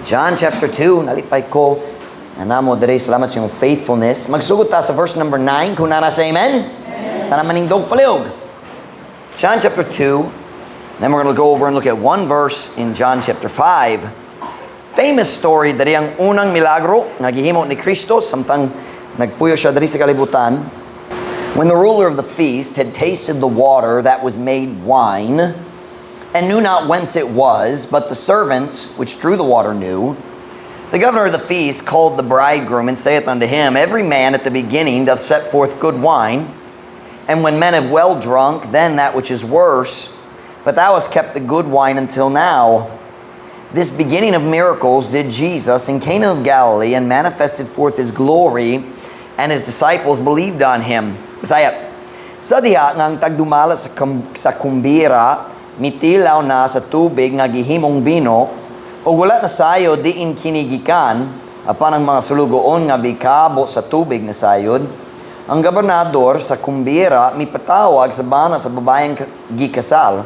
John chapter 2, nalipay ko. Nanamo dere, salamat sa iyong faithfulness. Magsugot ta sa verse number 9. Kung nana sa amen? Tanaman dog paliog. John chapter 2. Then we're going to go over and look at one verse in John chapter 5. Famous story dari ang unang milagro nga gihimo ni Kristo samtang nagpuyo siya dari sa kalibutan. When the ruler of the feast had tasted the water that was made wine, and knew not whence it was, but the servants which drew the water knew, the governor of the feast called the bridegroom, and saith unto him, Every man at the beginning doth set forth good wine, and when men have well drunk, then that which is worse. But thou hast kept the good wine until now. This beginning of miracles did Jesus in Cana of Galilee, and manifested forth his glory, and his disciples believed on him. Bisaya, sa diha ngang tagdumala sa kumbira, mitilaw na sa tubig nga gihimong bino, o wala na sayo diin kinigikan, apan ang mga sulugoon nga bikabo sa tubig na sayod. Ang gobernador sa kumbira mipatawag sa bana sa babayeng gikasal.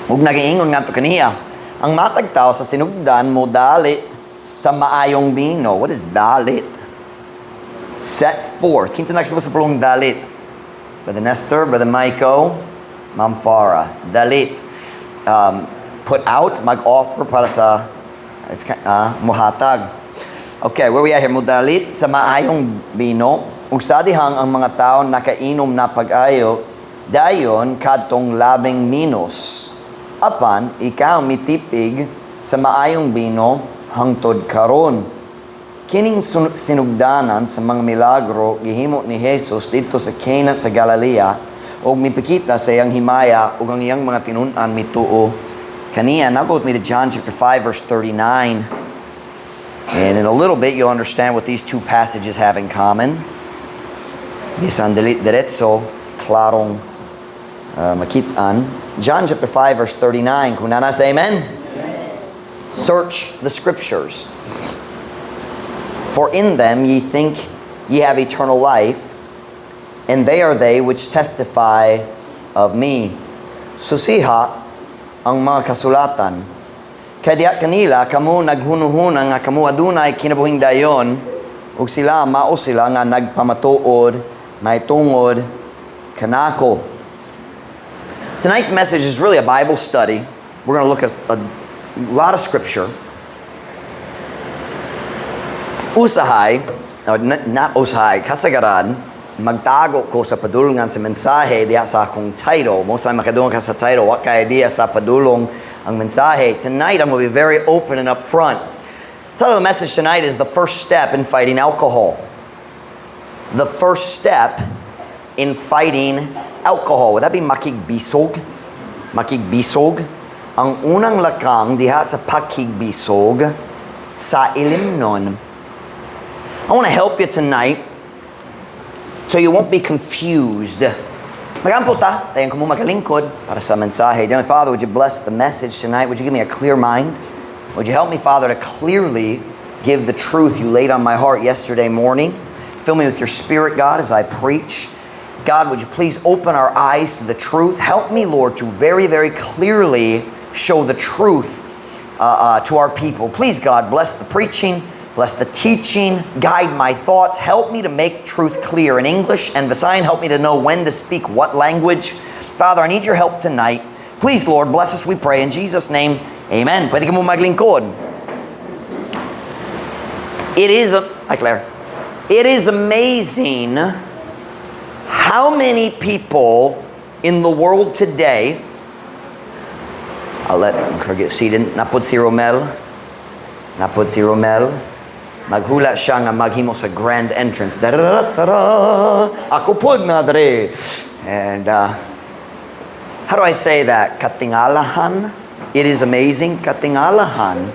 Ug nagiingon ngadto kaniya, ang matag tao sa sinugdan mo dalit sa maayong bino. What is dalit? Set forth. Kinsa nagsabot sa pulong dalit? Brother Nestor, Brother Michael, Ma'am Farah. Dalit. Put out, mag-offer para sa muhatag. Okay, where we at here? Mudalit sa maayong bino. Ug sa dihang ang mga tao nakainom na pag-ayo, dayon kadtong labing minos. Apan, ikaw mitipig sa maayong bino hangtod karon. Kining sinugdanan sa mga milagro gihimo ni Jesus dito sa Cana sa Galilea, o mipikita sa iyang himaya o ang iyang mga tinunan mituo kaniya. Now go with me to John chapter 5 verse 39. And in a little bit you'll understand what these two passages have in common. Bisan diretso, klarong makitaan. John chapter 5 verse 39. Kung nana sa amen? Search the scriptures. For in them ye think ye have eternal life, and they are they which testify of me. Susiha ang mga kasulatan. Kaya kanila kamo naghunuhuna nga kamo adunay kinabuhing dayon, ug sila mao sila nga nagpamatuod may tungod kanako. Tonight's message is really a Bible study. We're going to look at a lot of scripture. Usahay, not usahay, kasagaran, magtago ko sa padulungan sa mensahe diya sa akong title. Most ay makadungan ka sa title, what kaya diya sa padulong ang mensahe. Tonight, I'm going to be very open and upfront. The title of the message tonight is The First Step in Fighting Alcohol. The first step in fighting alcohol. Would that be makigbisog? Makigbisog? Ang unang lakang diha sa pakigbisog sa ilimnon. I want to help you tonight so you won't be confused. Magampo ta, tayo kung magalingkod para sa mensahe. Dear Father, would you bless the message tonight? Would you give me a clear mind? Would you help me, Father, to clearly give the truth you laid on my heart yesterday morning? Fill me with your Spirit, God, as I preach. God, would you please open our eyes to the truth? Help me, Lord, to very, very clearly show the truth to our people. Please, God, bless the preaching. Bless the teaching, guide my thoughts, help me to make truth clear in English, and Visayan, help me to know when to speak what language. Father, I need your help tonight. Please, Lord, bless us, we pray. In Jesus' name, amen. Pwede ka mo maglingkod. It is amazing how many people in the world today, I'll let her get seated. Napod si Romel. Maghula siya nga maghimo sa grand entrance. Ako pod na dre. And how do I say that? Katingalahan? It is amazing. Katingalahan.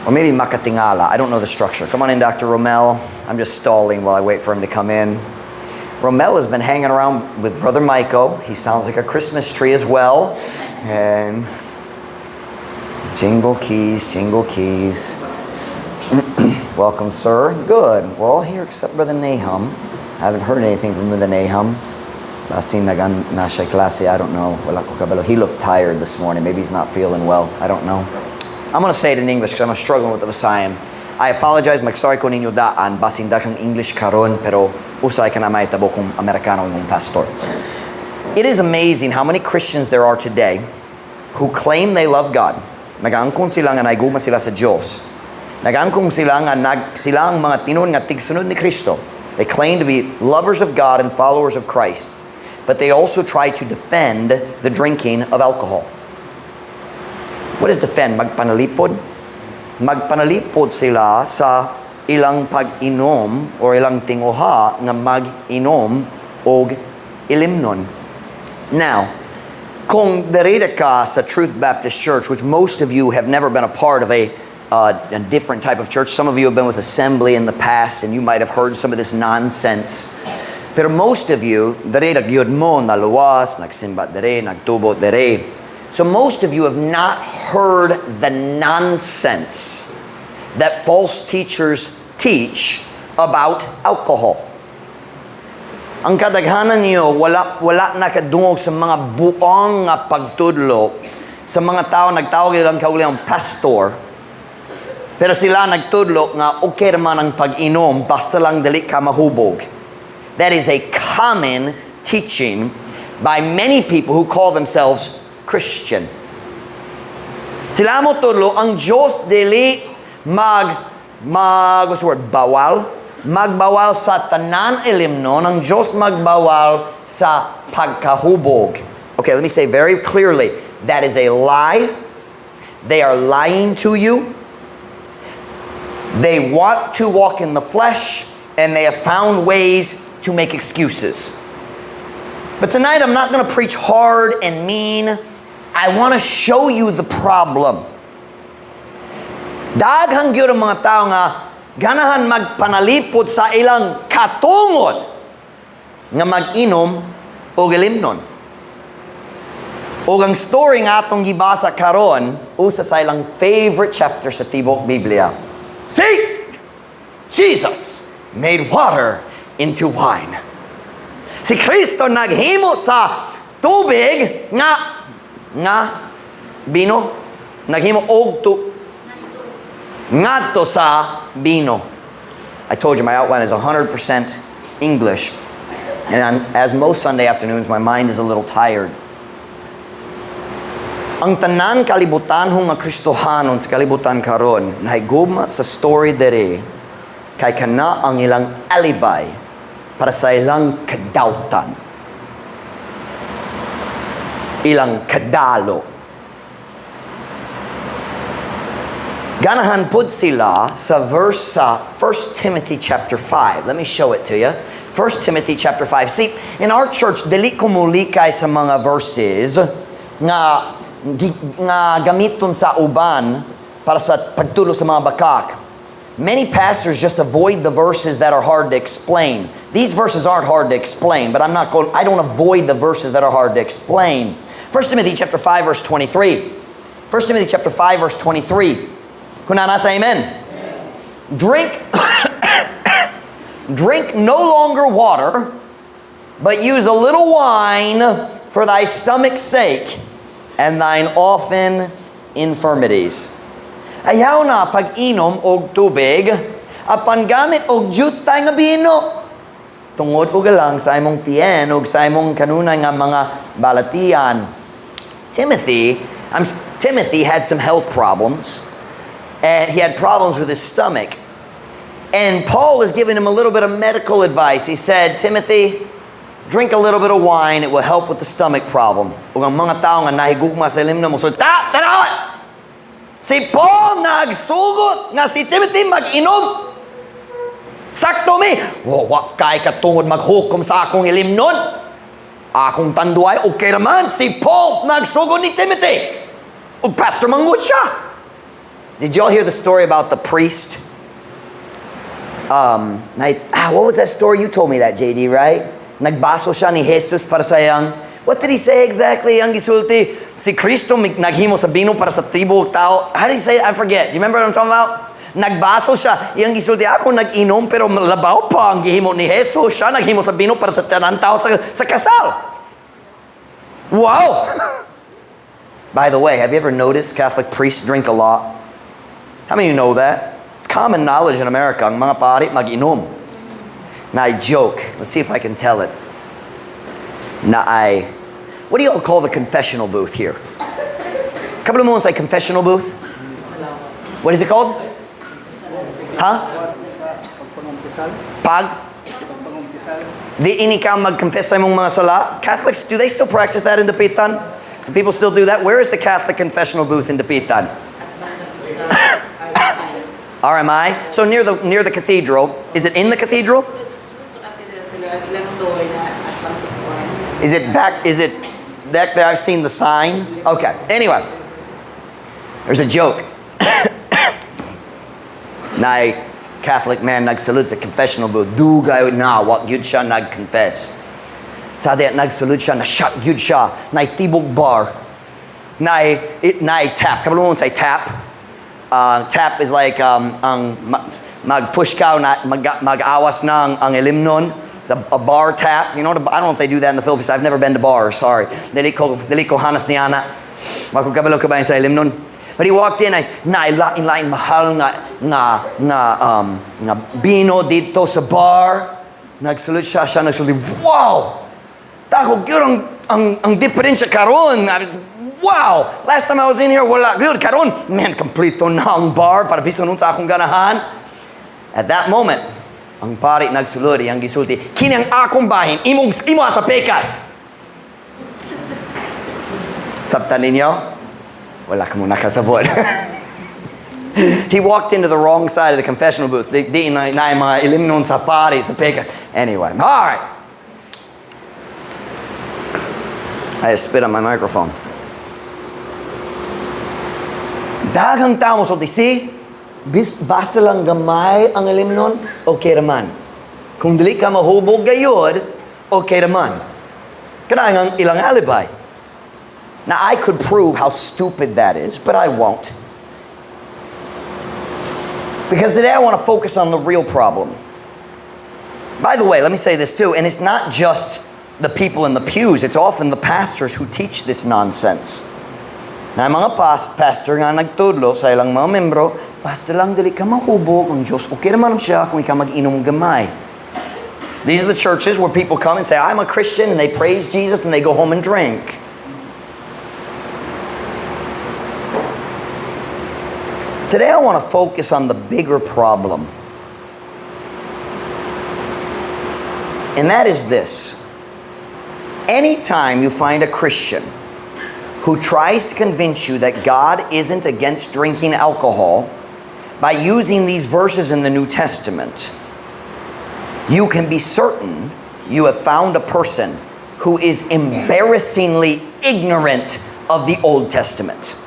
Or maybe makatingala. I don't know the structure. Come on in, Dr. Romel. I'm just stalling while I wait for him to come in. Romel has been hanging around with Brother Michael. He sounds like a Christmas tree as well. And jingle keys, jingle keys. Welcome, sir. Good. We're all here except Brother Nahum. I haven't heard anything from Brother Nahum. Basin na siya klase, I don't know. Wala ko kabalo. He looked tired this morning. Maybe he's not feeling well. I don't know. I'm going to say it in English because I'm struggling with the Visayan. I apologize, magsorry ko ninyo daan, basin da kang English karon, pero usay ka na maitabo kung Amerikano yung pastor. It is amazing how many Christians there are today who claim they love God. Nag-aangkon sila nga naiguma sila sa Diyos. Nag-aangkon sila nga sila ang mga tinuod nga tigsunod ni Kristo. They claim to be lovers of God and followers of Christ. But they also try to defend the drinking of alcohol. What is defend? Magpanalipod? Magpanalipod sila sa ilang pag-inom o ilang tinguha nga mag-inom o ilimnon. Now, kung darida ka sa Truth Baptist Church, which most of you have never been a part of a different type of church. Some of you have been with Assembly in the past and you might have heard some of this nonsense. Pero most of you, dere nagyod mo, naluwas, nagsimba dere, nagtubo dere. So most of you have not heard the nonsense that false teachers teach about alcohol. Ang kadaghanan niyo, wala nakadungog sa mga buong nga pagtudlo sa mga tao, nagtawag ilang kauliang pastor, pero sila nagtudlo nga okay naman ang pag-inom, basta lang dali ka mahubog. That is a common teaching by many people who call themselves Christian. Sila mo tudlo, ang Diyos dili magbawal sa tanan ilimnon, ang Diyos magbawal sa pagkahubog. Okay, let me say very clearly, that is a lie. They are lying to you. They want to walk in the flesh, and they have found ways to make excuses. But tonight I'm not going to preach hard and mean. I want to show you the problem. Daghang gyud ang mga tao nga ganahan magpanalipod sa ilang katungod nga mag-inom o gilimnon. O ang story nga atong gibasa karon usa sa ilang favorite chapter sa tibok Biblia. See, Jesus made water into wine. Si Kristo naghimo sa tubig nga bino, naghimo og ngadto sa bino. I told you my outline is 100% English, and as most Sunday afternoons, my mind is a little tired. Ang tanan kalibutan hong nga Kristohanon sa kalibutan karon nahigugma sa story dere kay kana ang ilang alibay para sa ilang kadautan, ilang kadalo. Ganahan pud sila sa verse sa 1 Timothy chapter 5. Let me show it to you. 1 Timothy chapter 5. See, in our church, dili ko mulikay sa mga verses nga gamiton sa uban para sa pagtulo sa mga bakak. Many pastors just avoid the verses that are hard to explain. These verses aren't hard to explain, but I don't avoid the verses that are hard to explain. 1 Timothy chapter 5 verse 23. 1 Timothy chapter 5 verse 23. Kuna nasa amen? Drink no longer water, but use a little wine for thy stomach's sake and thine often infirmities. Ayaw na pag-inom og tubig, apan gamit og jutay nga bino. Tungod og lang sa imong tiyan og sa imong kanunay nga mga balatian. Timothy had some health problems, and he had problems with his stomach. And Paul is giving him a little bit of medical advice. He said, Timothy, drink a little bit of wine. It will help with the stomach problem. Ug ang mga tao nga nahigugma sa ilimnon mo, so tanawon! Si Paul nagsugot nga si Timothy mag-inom. Sakto mi. Wa kay katungod maghukom sa akong ilimnon. Akong tanduay, okay naman. Si Paul nagsugot ni Timothy. Ug pastor manggod siya. Did y'all hear the story about the priest? What was that story? You told me that, JD, right? Nagbaso siya ni Jesus para sa yang. What did he say exactly? Ang gisulti, si Kristo naghimo sa bino para sa tibok tao. How did he say it? I forget. Do you remember what I'm talking about? Nagbaso siya. Iyang gisulti ako nag-inom pero labaw pa ang gihimo ni Jesus. Siya naghimo sa bino para sa tanan tao sa kasal. Wow! By the way, have you ever noticed Catholic priests drink a lot? How many of you know that? It's common knowledge in America. Ang mga pari mag-inom. Na I joke. Let's see if I can tell it. What do you all call the confessional booth here? Couple of moments like confessional booth? What is it called? Huh? Pag? Di ini ka mag-confess sa mong mga sala? Catholics, do they still practice that in Dapitan? Do people still do that? Where is the Catholic confessional booth in Dapitan? RMI? So near the cathedral. Is it in the cathedral? Is it back there? I've seen the sign. Okay. Anyway. There's a joke. Na Catholic man nagsalud sa confessional booth. Dugay na what gyud siya nagconfess. Sa diya nagsalud siya na shot gyud siya na tibok bar. Na tap. Kabalo mo say tap. Tap is like mag-push ka na mag-awas na ang elimnon. It's a bar tap. You know, I don't know if they do that in the Philippines. I've never been to bars. Sorry. Dili ko hanas ni ana. Magkabalo ka ba sa elimnon? But he walked in, lain mahal nga bino dito sa bar. Nagsalud siya nagsalud. Wow! Tako gyud ang diferensya karon. Wow! Last time I was in here, wala good karon. Man, kompleto na ang bar para bisan unsa akong ganahan. At that moment, ang pari nagsulod, ang gisulti, kini ang akong bahin, imo sa pekas. Sabtan ninyo? Wala ka muna kasabot. He walked into the wrong side of the confessional booth. Di na mga ilimnon sa pari, sa pekas. Anyway, all right. I just spit on my microphone. Daghang tao so see, basta lang gamay ang ilimnon, okay raman. Kung dili ka mahubog gayod, okay raman. Kanang ilang alibay. Now, I could prove how stupid that is, but I won't. Because today I want to focus on the real problem. By the way, let me say this too, and it's not just the people in the pews, it's often the pastors who teach this nonsense. Na mga pastor nga nagtudlo sa ilang mga membro, basta lang dili ka mahubog ang Diyos, okay naman siya kung ikaw mag-inom gamay. These are the churches where people come and say, I'm a Christian, and they praise Jesus, and they go home and drink. Today I want to focus on the bigger problem. And that is this. Anytime you find a Christian who tries to convince you that God isn't against drinking alcohol by using these verses in the New Testament, you can be certain you have found a person who is embarrassingly ignorant of the Old Testament.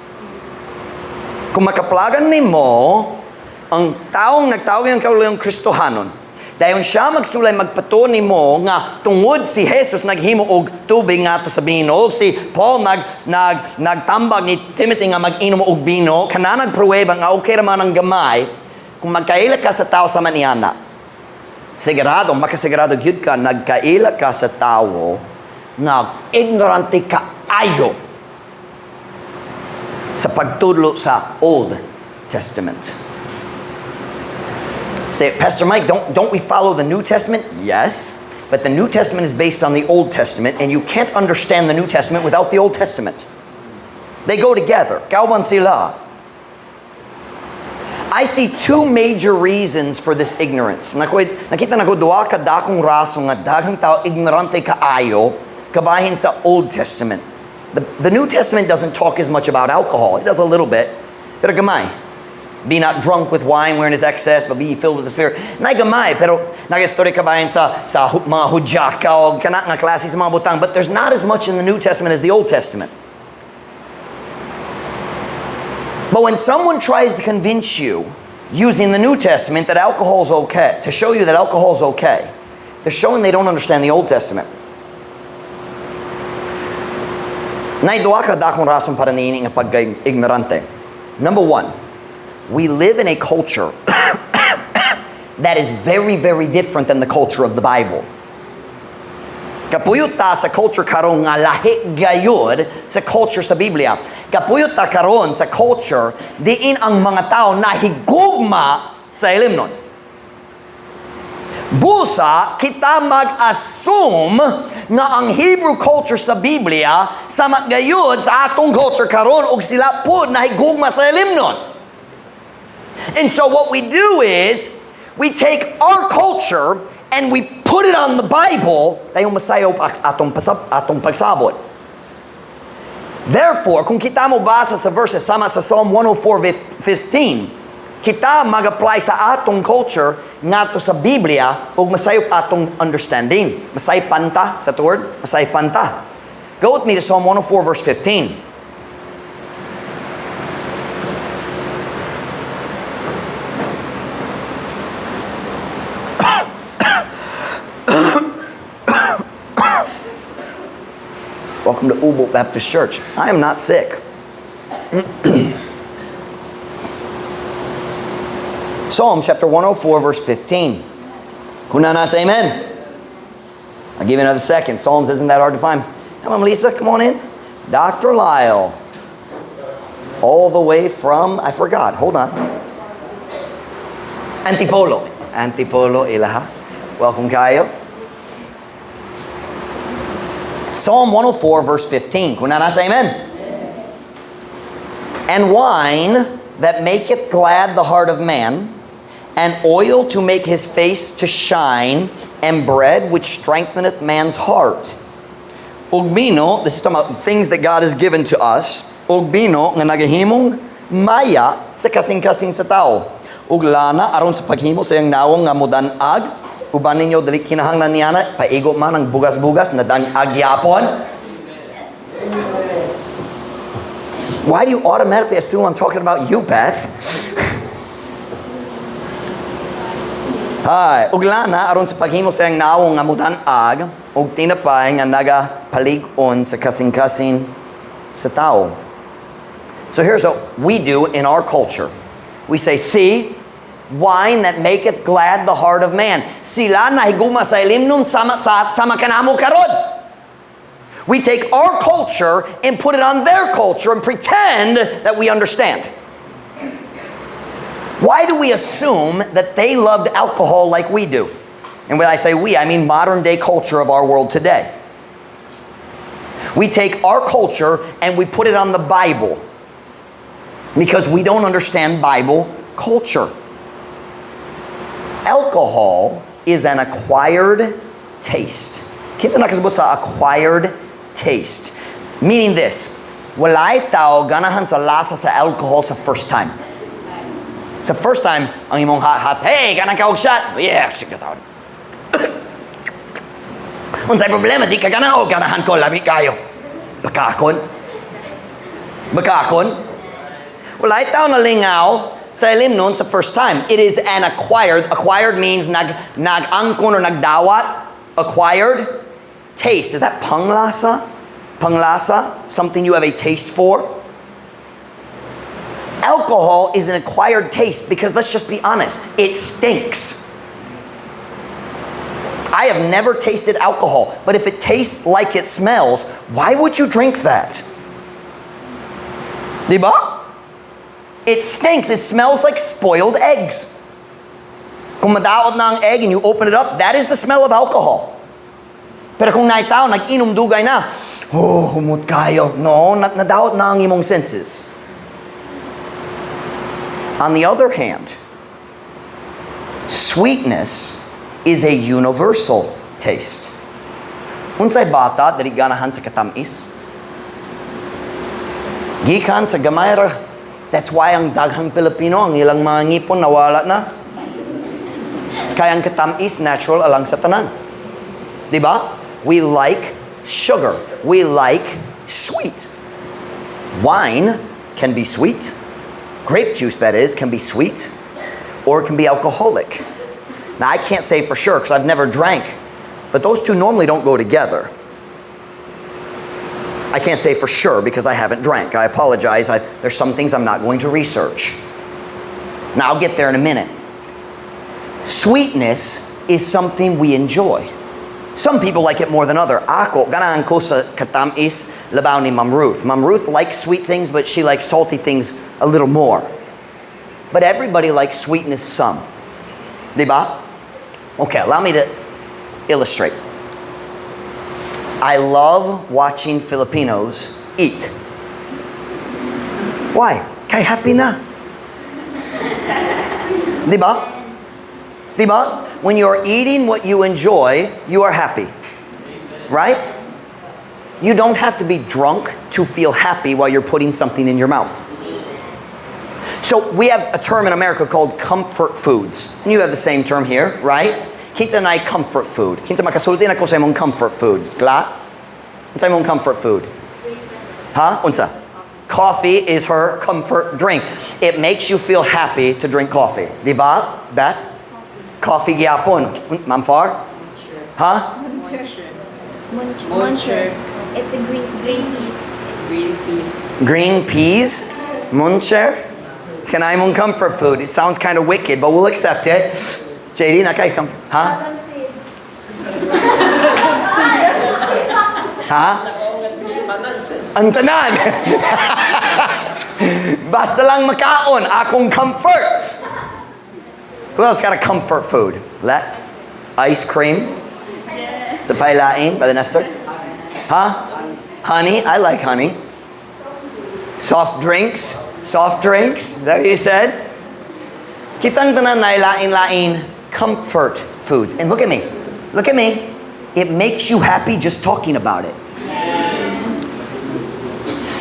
Kung makaplagan nimo ang taong nagtawag ng kaulayong Kristohanon, dayon siya magsulay magpato nimo nga tungod si Jesus naghimo og tubig nga to sa bino, og si Paul nagtambag ni Timothy nga mag-inom og bino, kana nagpruweba nga okay raman ang gamay, kung magkaila ka sa tao sa maniana, sigurado, makasigurado gyud ka nagkaila ka sa tao nga ignorante ka ayo sa pagtudlo sa Old Testament. Say, Pastor Mike, don't we follow the New Testament? Yes, but the New Testament is based on the Old Testament, and you can't understand the New Testament without the Old Testament. They go together. Kauban sila. I see two major reasons for this ignorance. Nakita na ko duwa ka dakong raso nga daghang tao ignorante kaayo kabahin sa Old Testament. The New Testament doesn't talk as much about alcohol. It does a little bit. Pero gamay. Be not drunk with wine wherein is excess, but be filled with the Spirit. Na gamay, pero nag-story ka ba sa mga hudyaka o kanak nga klase sa mga butang. But there's not as much in the New Testament as the Old Testament. But when someone tries to convince you, using the New Testament, that alcohol is okay, to show you that alcohol is okay, they're showing they don't understand the Old Testament. Naidua ka dakong rason para niining pag-ignorante. Number one, we live in a culture that is very, very different than the culture of the Bible. Kapuyot ta sa culture karon nga lahi gayud sa culture sa Biblia. Kapuyot ta karon sa culture diin ang mga tao nahigugma sa ilimnon. Busa kita mag-assume nga ang Hebrew culture sa Biblia sama gayud sa atong culture karon ug sila pud nahigugma sa ilimnon. And so what we do is we take our culture and we put it on the Bible, tayong masayaw atong pagsabot. Therefore, kung kita mo basa sa verses sama sa Psalm 104:15, kita mag-apply sa atong culture ngadto sa Biblia ug masayop atong understanding. Masaypan ta sa word, masaypan ta. Go with me to Psalm 104:15. Welcome to Ubo Baptist Church. I am not sick. Psalm chapter 104, verse 15. Kunana, say amen. I'll give you another second. Psalms isn't that hard to find. Come on, Lisa, come on in. Dr. Lyle. All the way from, I forgot, hold on. Antipolo. Antipolo, Ilaha. Welcome, Kayo. Psalm 104, verse 15. Kunana, say amen. And wine that maketh glad the heart of man, and oil to make his face to shine, and bread which strengtheneth man's heart. Ugbino, this is talking about things that God has given to us. Ugbino, nga nagahimong maya sa kasing-kasing sa tao. Uglana, aron sa paghimo sa iyang nawong nga mudanag, uban ninyo dali kinahanglan niya paigo man ang bugas-bugas na dang agyapon. Why do you automatically assume I'm talking about you, Beth? Hi, uglana aron sa paghimo sa iyang nawong nga mudanag ug tinapay nga nagapalig-on sa kasing-kasing sa tao. So here's what we do in our culture. We say, see, wine that maketh glad the heart of man. Sila nahigugma sa ilimnon sama kanamo karon. We take our culture and put it on their culture and pretend that we understand. Why do we assume that they loved alcohol like we do? And when I say we, I mean modern day culture of our world today. We take our culture and we put it on the Bible because we don't understand Bible culture. Alcohol is an acquired taste. Kinsa nakasabot sa acquired taste? Meaning this, walay tao ganahan sa lasa sa alcohol sa first time. Sa first time, ang imong hat, hey, ganang ka og shot? Yeah, sige tawad. Unsay problema, di ka ganahan o ganahan ko, labi kayo. Bakakon? Walay tao na lingaw sa ilimnon sa first time. It is an acquired. Acquired means nag-angkon or nagdawat. Acquired taste. Is that panglasa? Panglasa? Something you have a taste for? Alcohol is an acquired taste because let's just be honest, it stinks. I have never tasted alcohol, but if it tastes like it smells, why would you drink that? Diba? It stinks. It smells like spoiled eggs. Kung madaot na ang egg and you open it up, that is the smell of alcohol. Pero kung naitaw, nag-inom dugay na, oh, humot kayo. No, nadaot na ang imong senses. On the other hand, sweetness is a universal taste. Unsay bata, dali ganahan sa katamis. Gikan sa gamay ra. That's why ang daghang Pilipino, ang ilang mga ngipon nawala na. Kaya ang katamis natural alang sa tanan. Diba? We like sugar. We like sweet. Wine can be sweet. Grape juice, that is, can be sweet. Or it can be alcoholic. Now, I can't say for sure because I've never drank. But those two normally don't go together. I can't say for sure because I haven't drank. I apologize. There's some things I'm not going to research. Now, I'll get there in a minute. Sweetness is something we enjoy. Some people like it more than other. Ako, ganaan ko sa katamis, labaw ni Ma'am Ruth. Ma'am Ruth likes sweet things, but she likes salty things a little more. But everybody likes sweetness some. Diba? Okay, allow me to illustrate. I love watching Filipinos eat. Why? Kay happy na. Diba? Diba? When you're eating what you enjoy, you are happy. Right? You don't have to be drunk to feel happy while you're putting something in your mouth. So we have a term in America called comfort foods. And you have the same term here, right? Kinsa na comfort food. Kinsa makasulti na ko sa imong comfort food. Kla? Unsa imong comfort food? Huh? Unsa? Coffee is her comfort drink. It makes you feel happy to drink coffee. Diba? That? Coffee gyapon. Ma'am Far? Huh? Muncher. It's a green peas. Green peas. Green peas? Muncher? Can I mong comfort food? It sounds kind of wicked, but we'll accept it. JD, na kay comfort. Huh? Huh? Ang tanan. Basta lang makaon, akong comfort. Who else got a comfort food? Ice cream? Sa pailain by the Nestor? Huh? Honey? I like honey. Soft drinks? Soft drinks? Is that what you said? Kitang tanan na lain-lain comfort foods. And look at me. Look at me. It makes you happy just talking about it.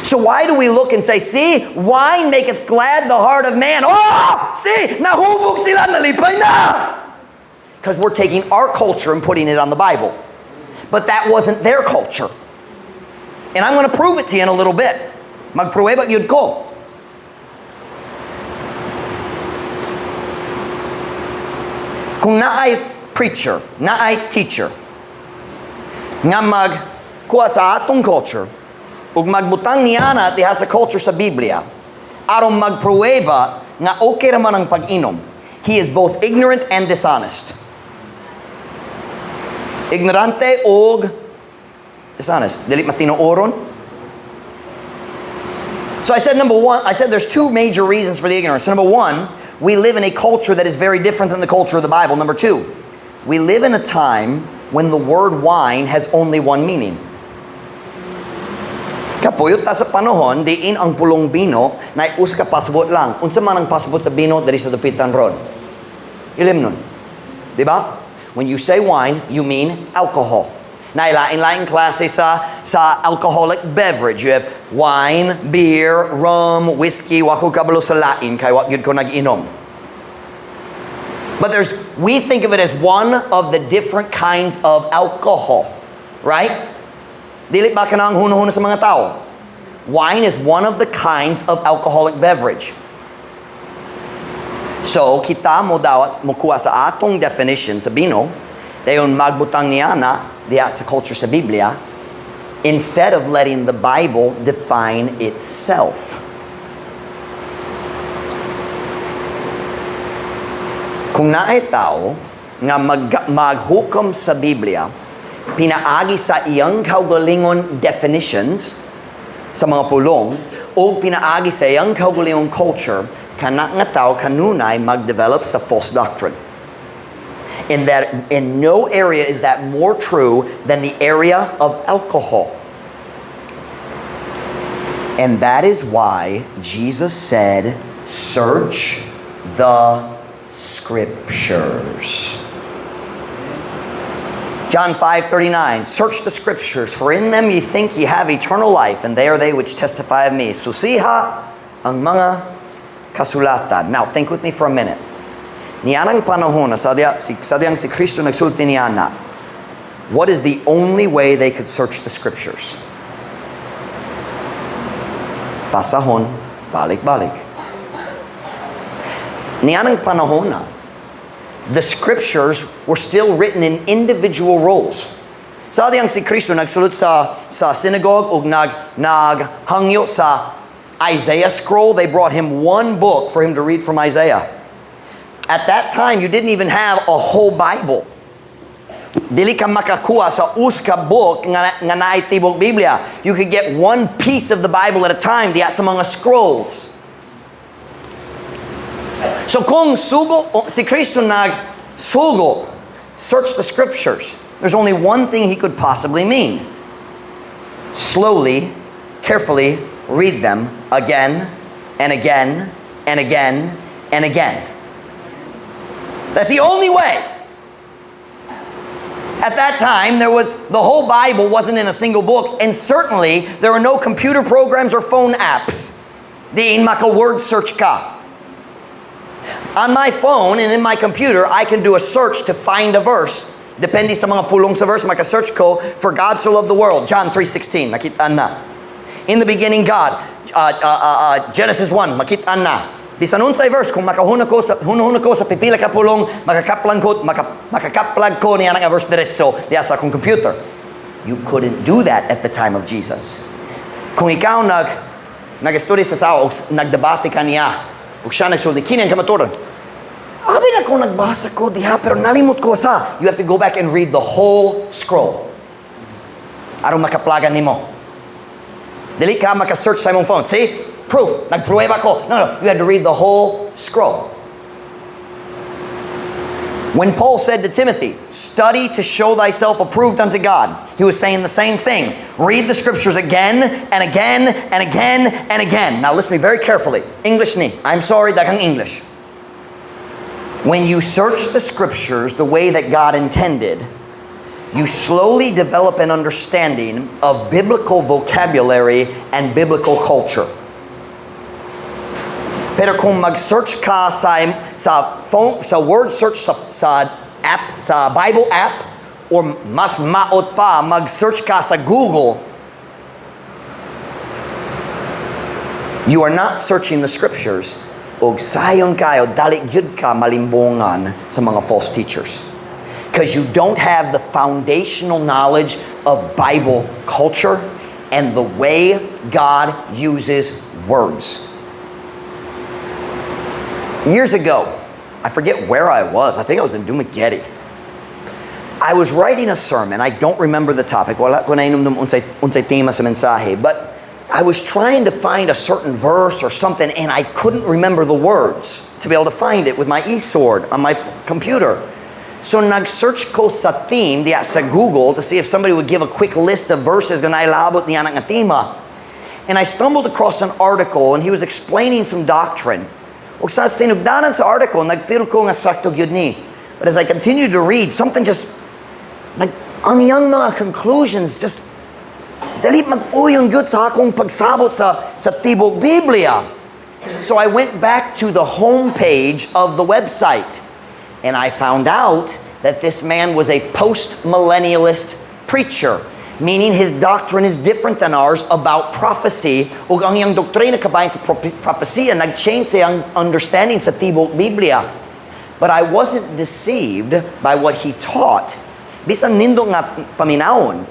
So why do we look and say, see, wine maketh glad the heart of man. Oh, see, nahubog sila, nalipay na. Because we're taking our culture and putting it on the Bible. But that wasn't their culture. And I'm going to prove it to you in a little bit. Magprueba yun ko. Kung naay preacher, naay teacher, nga magkuha sa atong culture, ug magbutang niya na diha sa culture sa Biblia, aron magpruweba nga okay raman ang pag-inom. He is both ignorant and dishonest. Ignorante og dishonest. Dili matinooron. So I said there's two major reasons for the ignorance. Number one, we live in a culture that is very different than the culture of the Bible. Number two, we live in a time when the word wine has only one meaning. Kapuyot ta sa panahon, diin ang pulong bino, na us ka pasabot lang. Unsa man ang pasabot sa bino, dari sa dupitan ron. Ilim nun. Diba? When you say wine, you mean alcohol. Nailain-lain klase sa alcoholic beverage. You have wine, beer, rum, whiskey, wako kabalo sa lain, kay wak yun ko nag-inom. But we think of it as one of the different kinds of alcohol. Right? Dili ba ka na ang huno-huno sa mga tao? Wine is one of the kinds of alcoholic beverage. So, kita mo kuha sa atong definition sa bino, dayon magbutang niya na diya sa culture sa Biblia, instead of letting the Bible define itself. Kung naay tao nga maghukom sa Biblia, pinaagi sa iyang kaugalingon definitions sa mga pulong o pinaagi sa iyang kaugalingon culture, kana nga tao kanunay magdevelop sa false doctrine. In no area is that more true than the area of alcohol. And that is why Jesus said, search the scriptures. John 5:39, search the scriptures, for in them ye think ye have eternal life, and they are they which testify of me. Susiha ang mga kasulatan. Now, think with me for a minute. Niyanang panahon na sadyang si Kristo nagsulti niya na, what is the only way they could search the scriptures? Pasahon, balik-balik. Niyanang panahon na, the scriptures were still written in individual roles. Sadyang si Kristo nagsulat sa synagogue ug naghangyo sa Isaiah scroll. They brought him one book for him to read from Isaiah. At that time, you didn't even have a whole Bible. Dili ka makakuha sa uska book nga naay tibok Biblia. You could get one piece of the Bible at a time diya sa mga scrolls. So kung sugo si Kristo nagsugo, search the scriptures, there's only one thing he could possibly mean. Slowly, carefully read them again and again and again and again. That's the only way. At that time, the whole Bible wasn't in a single book, and certainly there were no computer programs or phone apps. Diin maka word search ka. On my phone and in my computer, I can do a search to find a verse. Depende sa mga pulong sa verse, maka-search ko, for God so loved the world, John 3:16, makita na. In the beginning, God, Genesis 1, makita na. Bisan unsay verse, kung makahuna ko sa pipila ka pulong, makakaplag ko niya ng verse diretso diya sa akong computer. You couldn't do that at the time of Jesus. Kung ikaw nag-study sa sao, nagdebate ka niya, ug siya nagsulti, kinang kamaturan. Abi na kung nagbasa ko diha, pero nalimot ko sa. You have to go back and read the whole scroll. Aron makaplagan nimo. Dili ka maka-search sa imong phone. See? Proof. Nagpruweba ko. No. You had to read the whole scroll. When Paul said to Timothy, study to show thyself approved unto God, he was saying the same thing. Read the scriptures again and again and again and again. Now listen to me very carefully. English ni. I'm sorry, daghang English. When you search the scriptures the way that God intended, you slowly develop an understanding of biblical vocabulary and biblical culture. Pero kung mag-search ka sa phone, sa word search sa app, sa Bible app, or mas maot pa, mag-search ka sa Google, you are not searching the scriptures. Og sayon kayo, dali gyud ka malimbongan sa mga false teachers. Because you don't have the foundational knowledge of Bible culture and the way God uses words. Years ago, I forget where I was. I think I was in Dumaguete. I was writing a sermon. I don't remember the topic. Wala ko na inumdum unsay tema sa mensahe. But I was trying to find a certain verse or something, and I couldn't remember the words to be able to find it with my e-sword on my computer. So nag-search ko sa theme diya sa Google to see if somebody would give a quick list of verses na nailabot niya ng tema. And I stumbled across an article, and he was explaining some doctrine. Ug sa sinugdanan sa article, nag-feel ko nga sakto gyud ni. But as I continued to read, something just, ang iyang mga conclusions just, dali mag-uyong gyud sa akong pagsabot sa tibok Biblia. So I went back to the homepage of the website, and I found out that this man was a post-millennialist preacher, meaning his doctrine is different than ours about prophecy. Ug ang iyang doktrina kabayan sa prophecy, nag-change sa iyang understanding sa tibok Biblia. But I wasn't deceived by what he taught. Bisan nindo nga paminawon,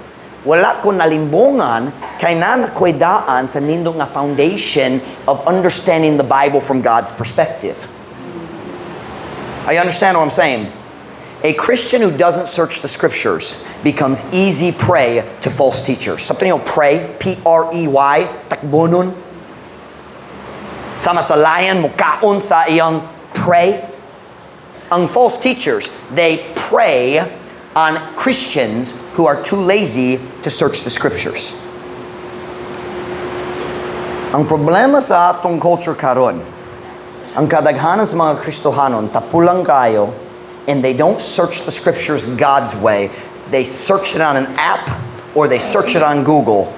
wala ko nalimbongan kay nakoy daan sa nindo nga foundation of understanding the Bible from God's perspective. I understand what I'm saying. A Christian who doesn't search the scriptures becomes easy prey to false teachers. Something you know, prey, P-R-E-Y, takbonon. Sama sa lion, mukaon sa iyang prey. Ang false teachers, they prey on Christians who are too lazy to search the scriptures. Ang problema sa atong culture karon, ang kadaghanan sa mga Kristohanon, tapulang kayo, and they don't search the scriptures God's way. They search it on an app or they search it on Google,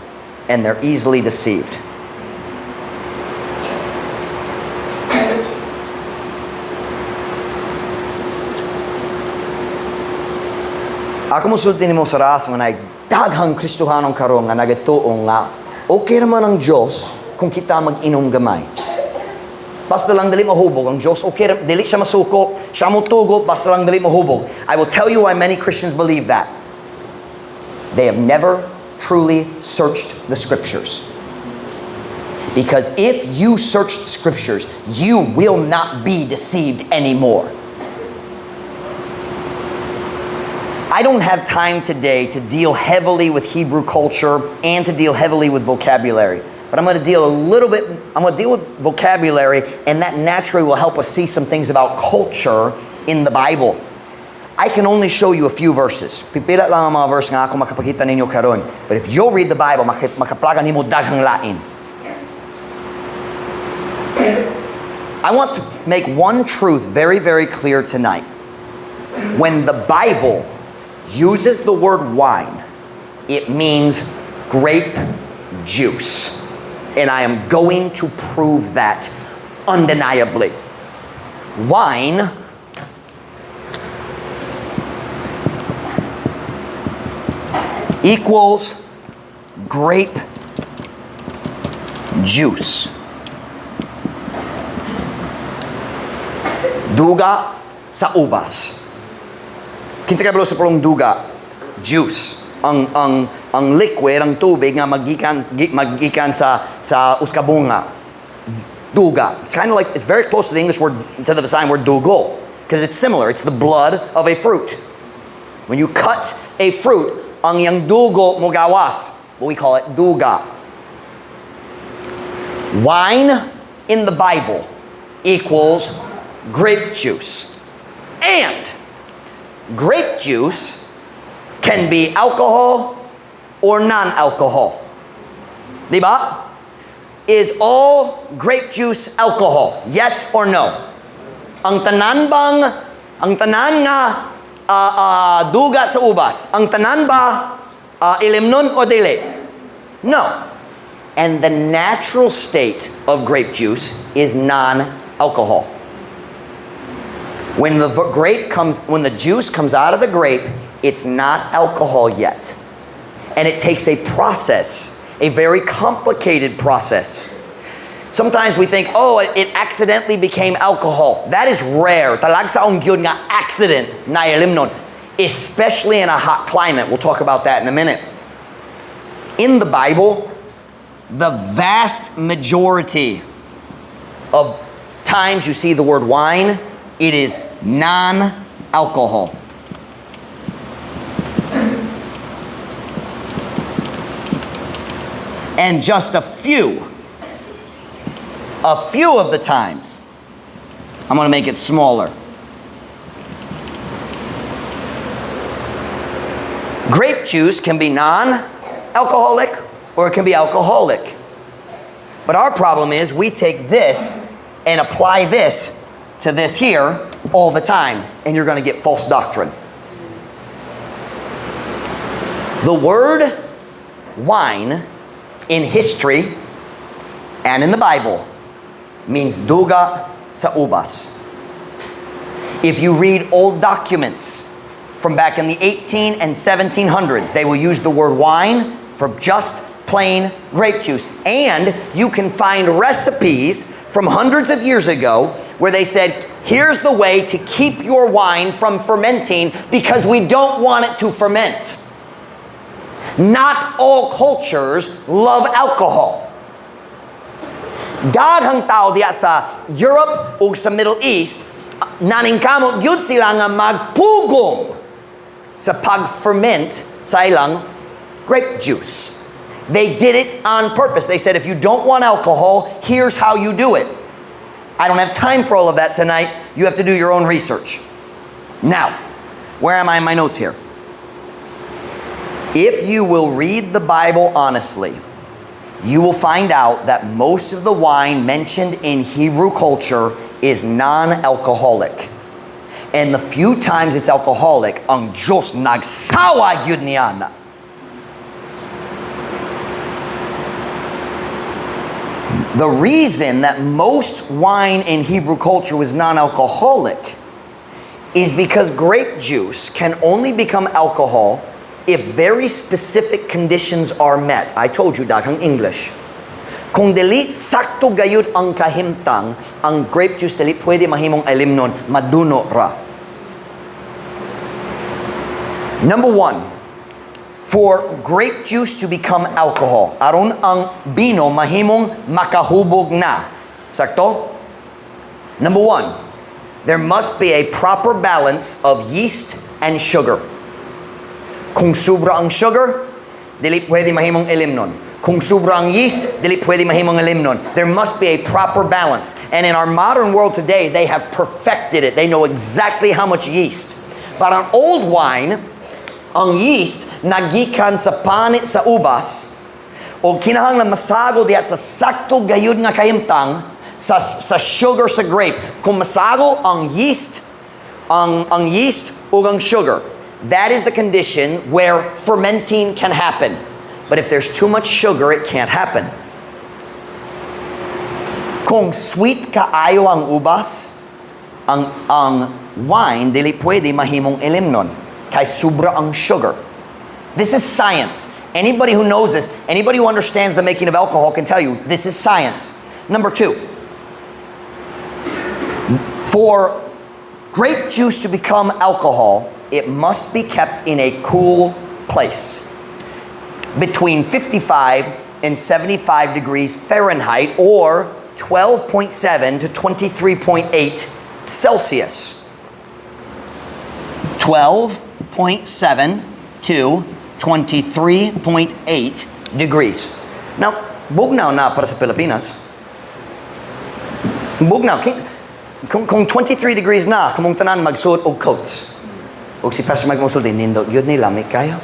and they're easily deceived. Ako musulti ni mo sa ras nga daghang Kristohanong karon nga nagatuong nga okay naman ang Diyos kung kita mag-inom gamay. Basta lang dali mahubog ang Diyos. Okay, dili siya masuko, siya mutugo, basta lang dali mahubog. I will tell you why many Christians believe that. They have never truly searched the scriptures. Because if you search the scriptures, you will not be deceived anymore. I don't have time today to deal heavily with Hebrew culture and to deal heavily with vocabulary. But I'm going to deal with vocabulary, and that naturally will help us see some things about culture in the Bible. I can only show you a few verses. Pipila lang ang mga verse nga ako makapakita ninyo karon. But if you'll read the Bible, makaplagan nimo daghang lain. I want to make one truth very, very clear tonight. When the Bible uses the word wine, it means grape juice. And I am going to prove that undeniably. Wine equals grape juice. Duga sa ubas. Kinsa kay sa pulong duga? Juice. Ang liquid, ang tubig nga magikan sa uskabunga. Duga. It's kind of like, it's very close to the English word, to the Visayan word dugo, because it's similar. It's the blood of a fruit. When you cut a fruit, ang yang dugo mo gawas. What we call it, duga. Wine in the Bible equals grape juice. And grape juice can be alcohol or non-alcohol. Diba? Is all grape juice alcohol? Yes or no? Ang tanan nga duga sa ubas, ang tanan ba ilimnon o dili? No. And the natural state of grape juice is non-alcohol. When the juice comes out of the grape, it's not alcohol yet. And it takes a process, a very complicated process. Sometimes we think, oh, it accidentally became alcohol. That is rare. Talag sa gyud nga accident na ilimnon, especially in a hot climate. We'll talk about that in a minute. In the Bible, the vast majority of times you see the word wine, it is non-alcohol. And just a few of the times, I'm going to make it smaller. Grape juice can be non-alcoholic or it can be alcoholic. But our problem is we take this and apply this to this here all the time, and you're going to get false doctrine. The word wine in history and in the Bible means duga sa ubas. If you read old documents from back in the 18 and 1700s, they will use the word wine for just plain grape juice. And you can find recipes from hundreds of years ago where they said, here's the way to keep your wine from fermenting because we don't want it to ferment. Not all cultures love alcohol. Daghang tao diya sa Europe ug sa Middle East, naningkamot gyud sila nga magpugong sa pag-ferment sa ilang grape juice. They did it on purpose. They said, if you don't want alcohol, here's how you do it. I don't have time for all of that tonight. You have to do your own research. Now, where am I in my notes here? If you will read the Bible honestly, you will find out that most of the wine mentioned in Hebrew culture is non-alcoholic. And the few times it's alcoholic, ang Diyos nagsawa gyud niya na. The reason that most wine in Hebrew culture was non-alcoholic is because grape juice can only become alcohol if very specific conditions are met. I told you daghang English. Kung dili sakto gayud ang kahimtang, ang grape juice dili pwede mahimong ilimnon, maduno ra. Number one, for grape juice to become alcohol, aron ang bino mahimong makahubog na. Sakto? Number one, there must be a proper balance of yeast and sugar. Kung sobra ang sugar, dili pwede mahimong ilim nun. Kung sobra ang yeast, dili pwede mahimong ilim nun. There must be a proper balance. And in our modern world today, they have perfected it. They know exactly how much yeast. But on old wine, ang yeast nagikan sa panit sa ubas o kinahanglan masago diya sa sakto gayud nga kahimtang sa sugar sa grape. Kung masago ang yeast o ang sugar, that is the condition where fermenting can happen. But if there's too much sugar, it can't happen. Kung sweet kaayo ang ubas, ang wine dili pwede mahimong ilim nun kay sobra ang sugar. This is science. Anybody who knows this, anybody who understands the making of alcohol can tell you this is science. Number 2, for grape juice to become alcohol, it must be kept in a cool place between 55 and 75 degrees Fahrenheit or 12.7 to 23.8 Celsius. 12.7 to 23.8 degrees. Now, bugnaw na para sa Pilipinas. Bugnaw. Kung 23 degrees na, kumong tanan magsuot og coats. Og si Pastor Mike Mosul din, nindot yun ni lamig kayo.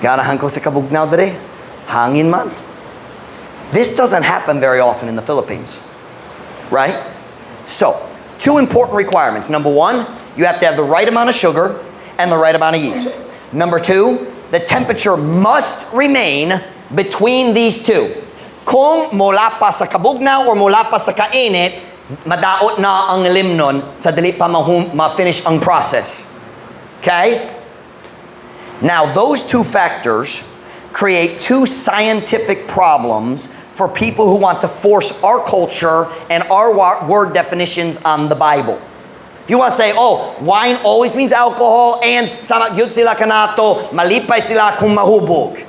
Ganahan ko sa kabugnaw dere. Hangin man. This doesn't happen very often in the Philippines. Right? So, 2 important requirements. Number 1, you have to have the right amount of sugar and the right amount of yeast. Number 2, the temperature must remain between these two. Kung mula pa sa kabugnaw or mula pa sa kainit, madaot na ang ilim nun sa dili pa ma-finish ang process. Okay? Now, those 2 factors create 2 scientific problems for people who want to force our culture and our word definitions on the Bible. If you want to say, oh, wine always means alcohol and samagyud sila kanato, malipay sila kung mahubog.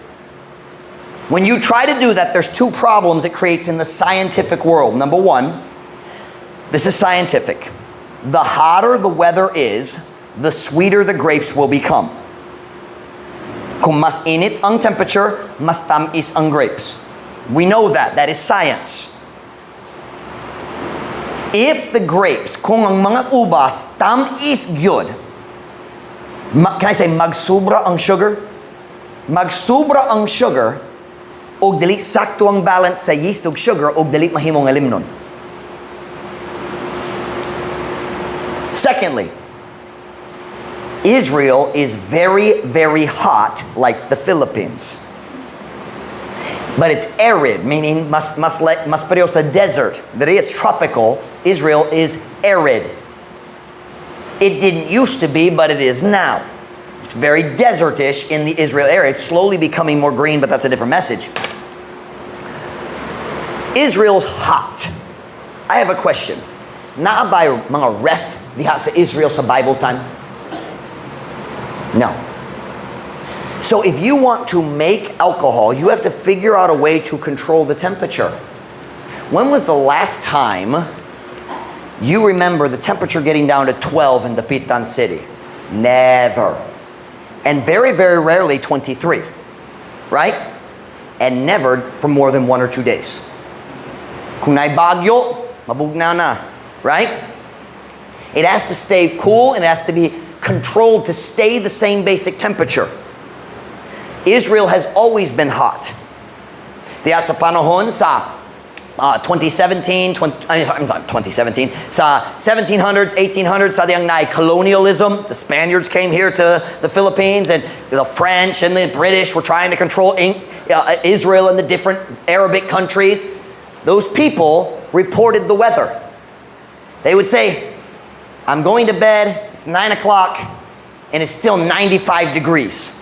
When you try to do that, there's 2 problems it creates in the scientific world. Number 1, this is scientific. The hotter the weather is, the sweeter the grapes will become. Kung mas init ang temperature, mas tamis ang grapes. We know that. That is science. If the grapes, kung ang mga ubas, tamis gyud, can I say magsubra ang sugar? Magsubra ang sugar, og dili sakto ang balance sa yeast og sugar, og dili mahimong ilim nun. Secondly, Israel is very, very hot like the Philippines. But it's arid, meaning mas pareho sa desert. Dili it's tropical. Israel is arid. It didn't used to be, but it is now. It's very desertish in the Israel area. It's slowly becoming more green, but that's a different message. Israel's hot. I have a question. Naa ba mga ref diha sa Israel sa Bible time? No. So if you want to make alcohol, you have to figure out a way to control the temperature. When was the last time you remember the temperature getting down to 12 in Dapitan City? Never. And very, very rarely 23. Right? And never for more than 1 or 2 days. Kung na'y bagyo, mabugna na. Right? It has to stay cool and it has to be controlled to stay the same basic temperature. Israel has always been hot. Diya sa panahon sa 2017, sa 1700s, 1800s, sa diyang na colonialism. The Spaniards came here to the Philippines and the French and the British were trying to control Israel and the different Arabic countries. Those people reported the weather. They would say, I'm going to bed, it's 9 o'clock, and it's still 95 degrees.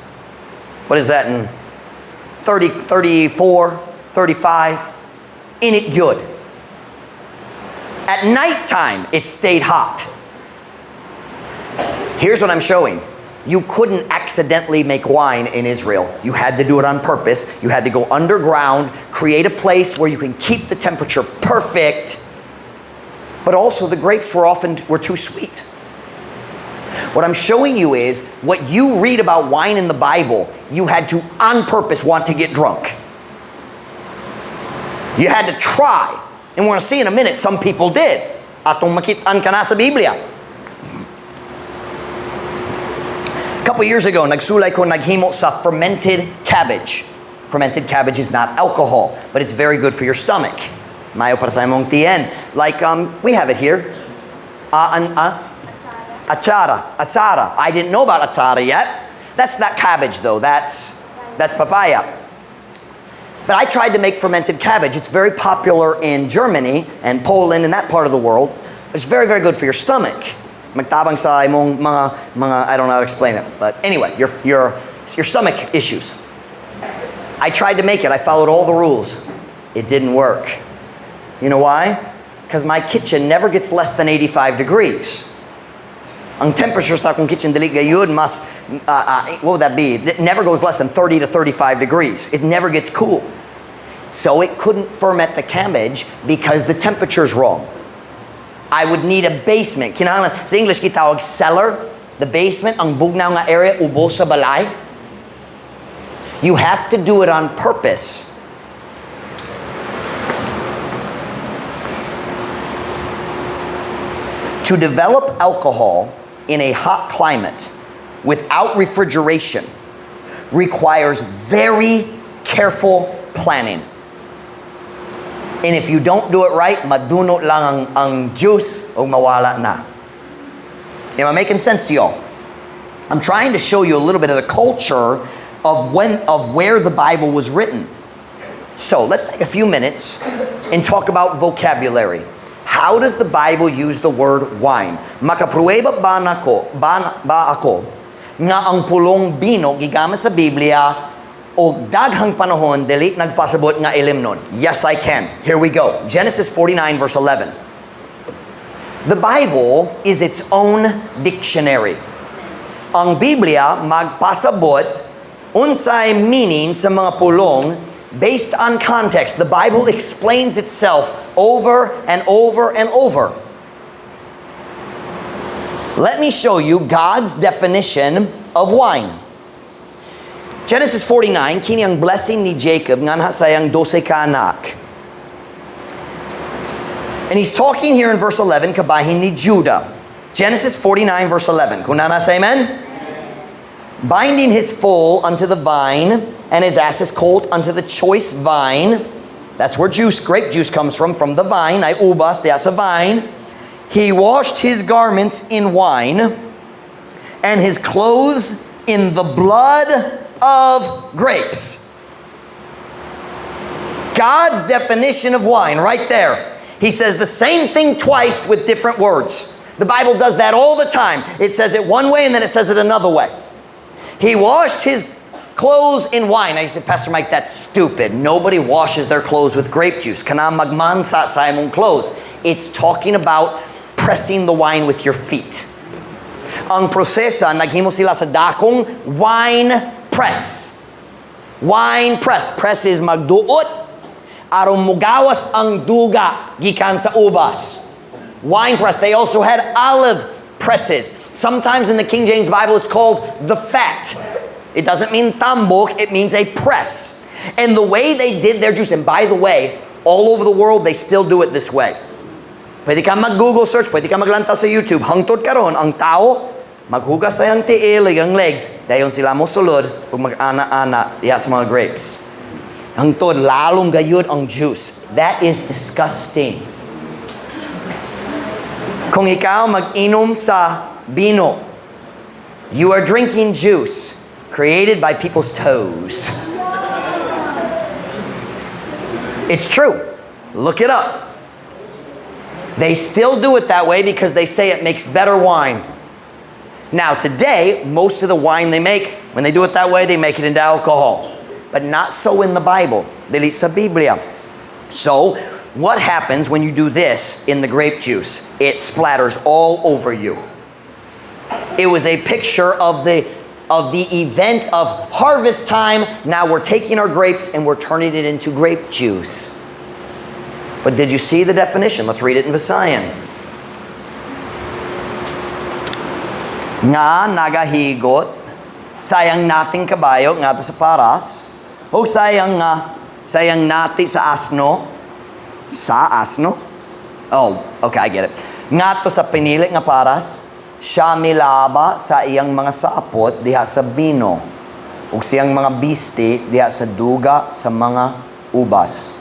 What is that in 30, 34, 35? In it good. At nighttime, it stayed hot. Here's what I'm showing. You couldn't accidentally make wine in Israel. You had to do it on purpose. You had to go underground, create a place where you can keep the temperature perfect. But also the grapes were too sweet. What I'm showing you is what you read about wine in the Bible, you had to on purpose want to get drunk. You had to try. And we're going to see in a minute, some people did. Atong makitaan ka na sa Biblia. A couple years ago, nagsulay ko naghimo sa fermented cabbage. Fermented cabbage is not alcohol, but it's very good for your stomach. Mayo para sa imong tiyan. Like, we have it here. Atsara. I didn't know about atsara yet. That's not cabbage though. That's papaya. But I tried to make fermented cabbage. It's very popular in Germany and Poland and that part of the world. It's very, very good for your stomach. Magtabang sa imong mga I don't know how to explain it. But anyway, your stomach issues. I tried to make it. I followed all the rules. It didn't work. You know why? Because my kitchen never gets less than 85 degrees. Ang temperature sa akong kitchen dili gayud mas what would that be? It never goes less than 30 to 35 degrees. It never gets cool. So it couldn't ferment the cabbage because the temperature's wrong. I would need a basement. Kinahanglan sa English gitawag cellar, the basement, ang bugnaw nga area ubos sa balay. You have to do it on purpose. To develop alcohol in a hot climate without refrigeration requires very careful planning. And if you don't do it right, madunot lang ang juice o mawala na. Am I making sense to y'all? I'm trying to show you a little bit of the culture of where the Bible was written. So let's take a few minutes and talk about vocabulary. How does the Bible use the word wine? Makapruweba ba ako nga ang pulong bino gigamit sa Biblia o daghang panahon dili nagpasabot nga ilimnon? Yes, I can. Here we go. Genesis 49 verse 11. The Bible is its own dictionary. Ang Biblia magpasabot unsay meaning sa mga pulong based on context. The Bible explains itself over and over and over. Let me show you God's definition of wine. Genesis 49, kini ang blessing ni Jacob nganha sayang 12 ka anak. And he's talking here in verse 11 kabahin ni Judah. Genesis 49 verse 11. Kung nana say amen? Binding his foal unto the vine, and his ass's colt unto the choice vine. That's where grape juice comes from the vine. Ay ubas, that's a vine. He washed his garments in wine, and his clothes in the blood of grapes. God's definition of wine, right there. He says the same thing twice with different words. The Bible does that all the time. It says it one way and then it says it another way. He washed his clothes in wine. Now you say, Pastor Mike, that's stupid. Nobody washes their clothes with grape juice. Kana magmansa sa imong clothes. It's talking about pressing the wine with your feet. Ang prosesa, naghimo sila sa dakong wine press. Wine press. Press is magduot aron mugawas ang duga gikan sa ubas. Wine press. They also had olive presses. Sometimes in the King James Bible it's called the fat. It doesn't mean tambok, it means a press. And the way they did their juice, and by the way, all over the world they still do it this way. Pwede ka mag-Google search, pwede ka maglantaw sa YouTube. Hangtod karon ang tao maghugas sa yang tiil, yang legs, dayon sila mo sulod ug mag-ana-ana diha sa mga grapes. Hangtod lalong gayud ang juice. That is disgusting. Kung ikaw mag-inom sa bino, you are drinking juice created by people's toes. It's true. Look it up. They still do it that way because they say it makes better wine. Now today, most of the wine they make, when they do it that way, they make it into alcohol. But not so in the Bible. Dili sa Biblia. So, what happens when you do this in the grape juice? It splatters all over you. It was a picture of the event of harvest time. Now we're taking our grapes and we're turning it into grape juice. But did you see the definition? Let's read it in Visayan. nga nagahigot sayang nating kabayo nga to sa paras o sayang nati sa asno oh okay I get it nga to sa pinili nga paras siya milaba sa iyang mga sapot diha sa bino ug siyang mga bisti diha sa duga sa mga ubas.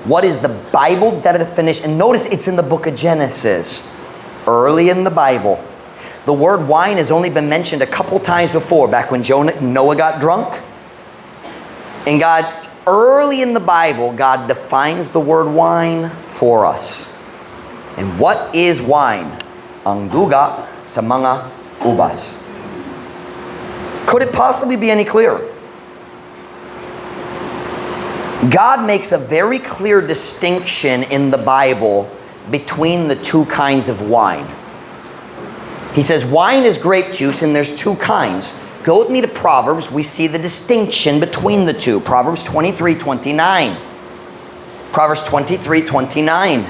What is the Bible definition? And notice it's in the book of Genesis, early in the Bible. The word wine has only been mentioned a couple times before, back when Noah got drunk. And God, early in the Bible, God defines the word wine for us. And what is wine? Ang duga sa mga ubas. Could it possibly be any clearer? God makes a very clear distinction in the Bible between the two kinds of wine. He says wine is grape juice and there's two kinds. Go with me to Proverbs. We see the distinction between the two. Proverbs 23:29. Proverbs 23:29.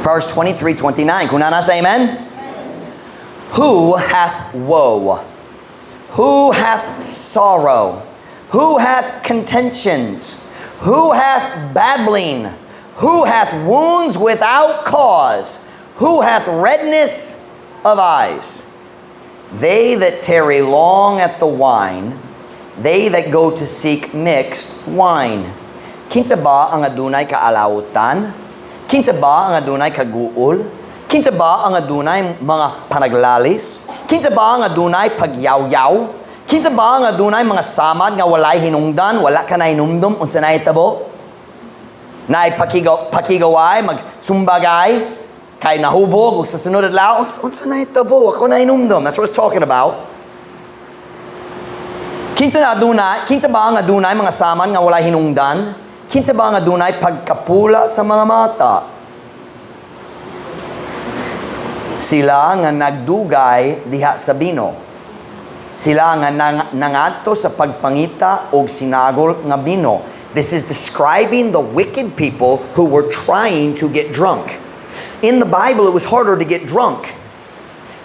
Proverbs 23:29. Kung nasa amen? Who hath woe? Who hath sorrow? Who hath contentions? Who hath babbling? Who hath wounds without cause? Who hath redness of eyes? They that tarry long at the wine, they that go to seek mixed wine. Kinsa ba ang adunay kaalawutan? Kinsa ba ang adunay kaguol? Kinsa ba ang adunay mga panaglalis? Kinsa ba ang adunay pagyaw-yaw? Kinsa ba ang adunay mga samad nga walay hinungdan, wala ka na hinumdum, unsa na itabo? Naay pakigaway, magsumbagay, kay nahubog, ug sa sunod adlaw, unsa na itabo? Ako na hinumdum. That's what it's talking about. Kinsa ba ang adunay mga samad nga walay hinungdan? Kinsa ba ang adunay pagkapula sa mga mata? Sila nga nagdugay diha sa bino. Sila nga nangadto sa pagpangita og sinagol nga bino. This is describing the wicked people who were trying to get drunk. In the Bible, it was harder to get drunk.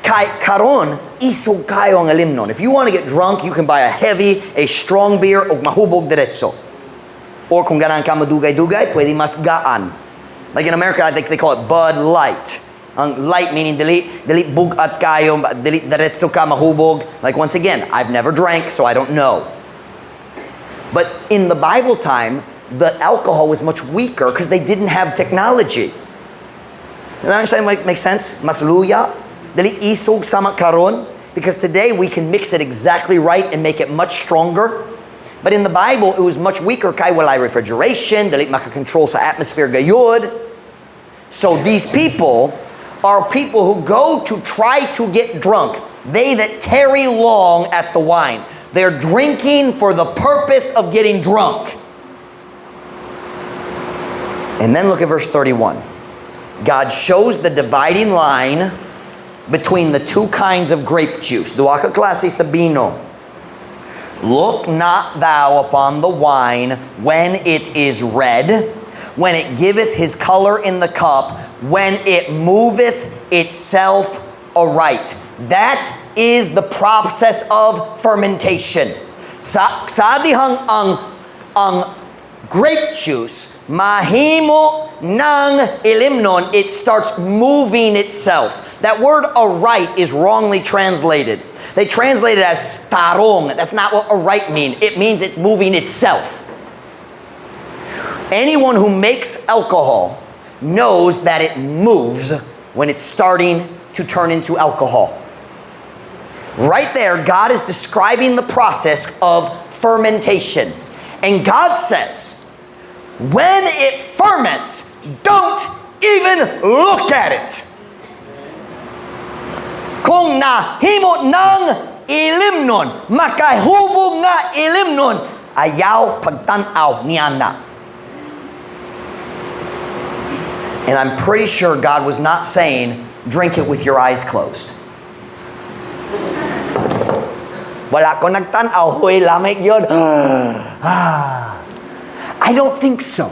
Kay karon, isog kayo ang alimnon. If you want to get drunk, you can buy a strong beer og mahubog diretso. Or kung ganang ka madugay-dugay, pwede mas gaan. Like in America, I think they call it Bud Light. Ang light meaning dili bugat kayo, dili diretso ka mahubog. Like once again, I've never drank, so I don't know. But in the Bible time, the alcohol was much weaker because they didn't have technology. Does that understand? Make sense? Mas luya, dili isog sama karon, because today we can mix it exactly right and make it much stronger. But in the Bible, it was much weaker kay walay refrigeration, dili makakontrol sa atmosphere gayud. So these people are people who go to try to get drunk. They that tarry long at the wine. They're drinking for the purpose of getting drunk. And then look at verse 31. God shows the dividing line between the two kinds of grape juice. Duha ka klase sa bino. Look not thou upon the wine when it is red, when it giveth his color in the cup, when it moveth itself aright. That is the process of fermentation. Sa dihang ang grape juice mahimo ng ilimnon, it starts moving itself. That word aright is wrongly translated. They translate it as tarong. That's not what aright means. It means it's moving itself. Anyone who makes alcohol knows that it moves when it's starting to turn into alcohol. Right there, God is describing the process of fermentation. And God says, when it ferments, don't even look at it. Kung nahimo ng ilimnon, makahubog nga ilimnon, ayaw pagtanaw niyana. And I'm pretty sure God was not saying, drink it with your eyes closed. Wala ko nagtanaw, huy, lamig yun. I don't think so.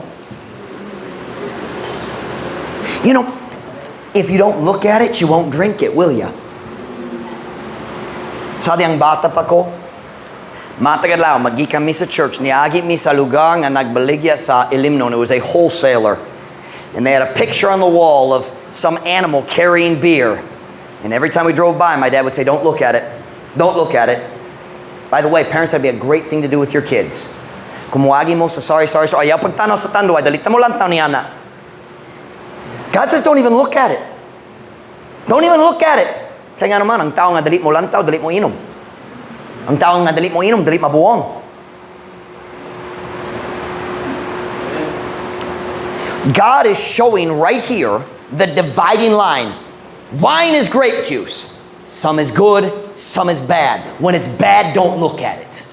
You know, if you don't look at it, you won't drink it, will ya? Sabi ang bata pa ko, matagal lang, magi kami sa church, niagi mi sa lugar nga nagbaligya sa Ilimnon. It was a wholesaler. And they had a picture on the wall of some animal carrying beer. And every time we drove by, my dad would say, don't look at it. Don't look at it. By the way, parents, that'd be a great thing to do with your kids. Kumuagi mo sa sorry. Ayaw pagtanaw sa tando, ay dalita mo lang taw niya na. God says, don't even look at it. Don't even look at it. Kaya nga naman, ang tao nga dalit mo lantaw, dalit mo inom. Ang tao nga dalit mo inom, dalit mabuong. God is showing right here the dividing line. Wine is grape juice. Some is good, some is bad. When it's bad, don't look at it.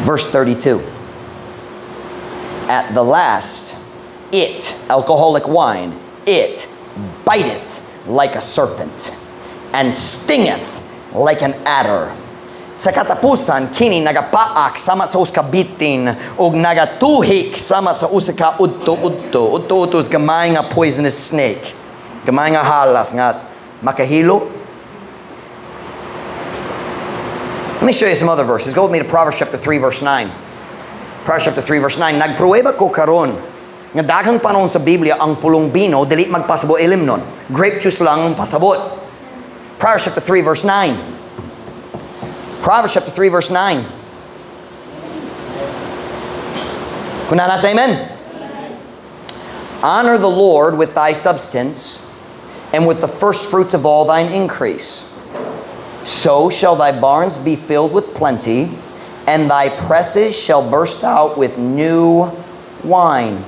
Verse 32. At the last, it, alcoholic wine, it biteth like a serpent and stingeth like an adder. Sa katapusan, kini nagapaak sama sa uskabitin ug nagatuhik sama sa usaka udto-udto. Udto-udto is gamay nga poisonous snake. Gamay nga halas nga makahilo. Let me show you some other verses. Go with me to Proverbs chapter 3 verse 9. Proverbs chapter 3 verse 9. Nagpruweba ko karon nga daghang panahon sa Biblia ang pulong bino dili magpasabot ilimnon. Grape juice lang ang pasabot. Proverbs chapter 3 verse 9. Proverbs chapter 3 verse 9. Kunana say amen. Honor the Lord with thy substance and with the first fruits of all thine increase. So shall thy barns be filled with plenty, and thy presses shall burst out with new wine.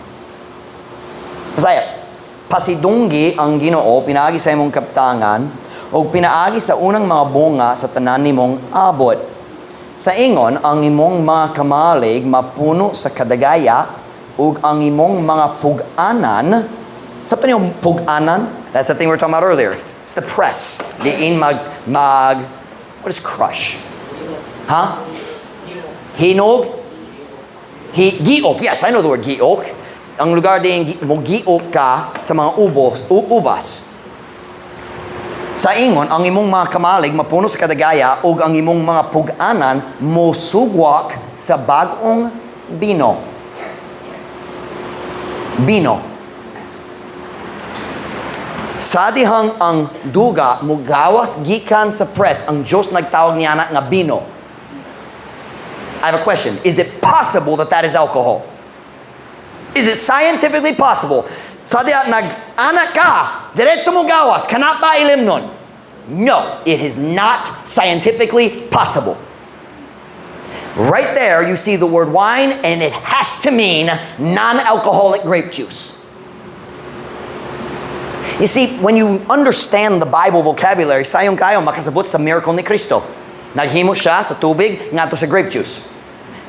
Masaya, pasidunggi ang Ginoo, pinaagi sa imong kaptangan, o pinaagi sa unang mga bunga sa tanan nimong abot. Sa ingon, ang imong mga kamalig mapuno sa kadagaya, ug ang imong mga puganan. Sa yung puganan? That's the thing we were talking about earlier. It's the press. Diin what is crush? Huh? Hinog? Giok. Yes, I know the word giok. Ang lugar din mo giok ka sa mga ubas. Sa ingon, ang imong mga kamalig mapuno sa kadagaya ug ang imong mga puganan mosugwak sa bagong bino. Bino. Sa dihang ang duga mugawas gikan sa press, ang Diyos nagtawag niya na nga bino. I have a question. Is it possible that that is alcohol? Is it scientifically possible? Sa diha nag-anak ka, diretso mugawas, kanat ba ilimnon? No, it is not scientifically possible. Right there, you see the word wine, and it has to mean non-alcoholic grape juice. You see, when you understand the Bible vocabulary, sayong kayo makasabot sa miracle ni Kristo. Naghimo siya sa tubig, ngadto sa grape juice.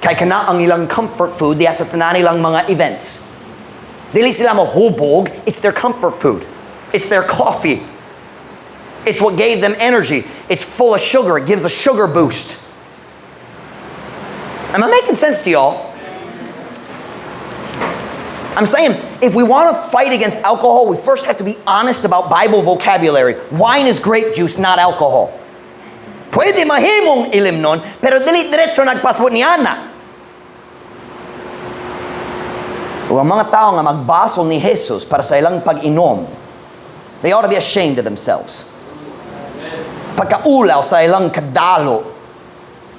Kay kana ang ilang comfort food diya sa tanan nilang mga events. Dili sila mahubog, it's their comfort food. It's their coffee. It's what gave them energy. It's full of sugar. It gives a sugar boost. Am I making sense to y'all? I'm saying, if we want to fight against alcohol, we first have to be honest about Bible vocabulary. Wine is grape juice, not alcohol. Pwede mahimong ilimnon, pero dili diretso nagpasabot ni Ana. O ang mga tao nga magbasol ni Jesus para sa ilang pag-inom, they ought to be ashamed of themselves. Pagkaulaw sa ilang kadalo,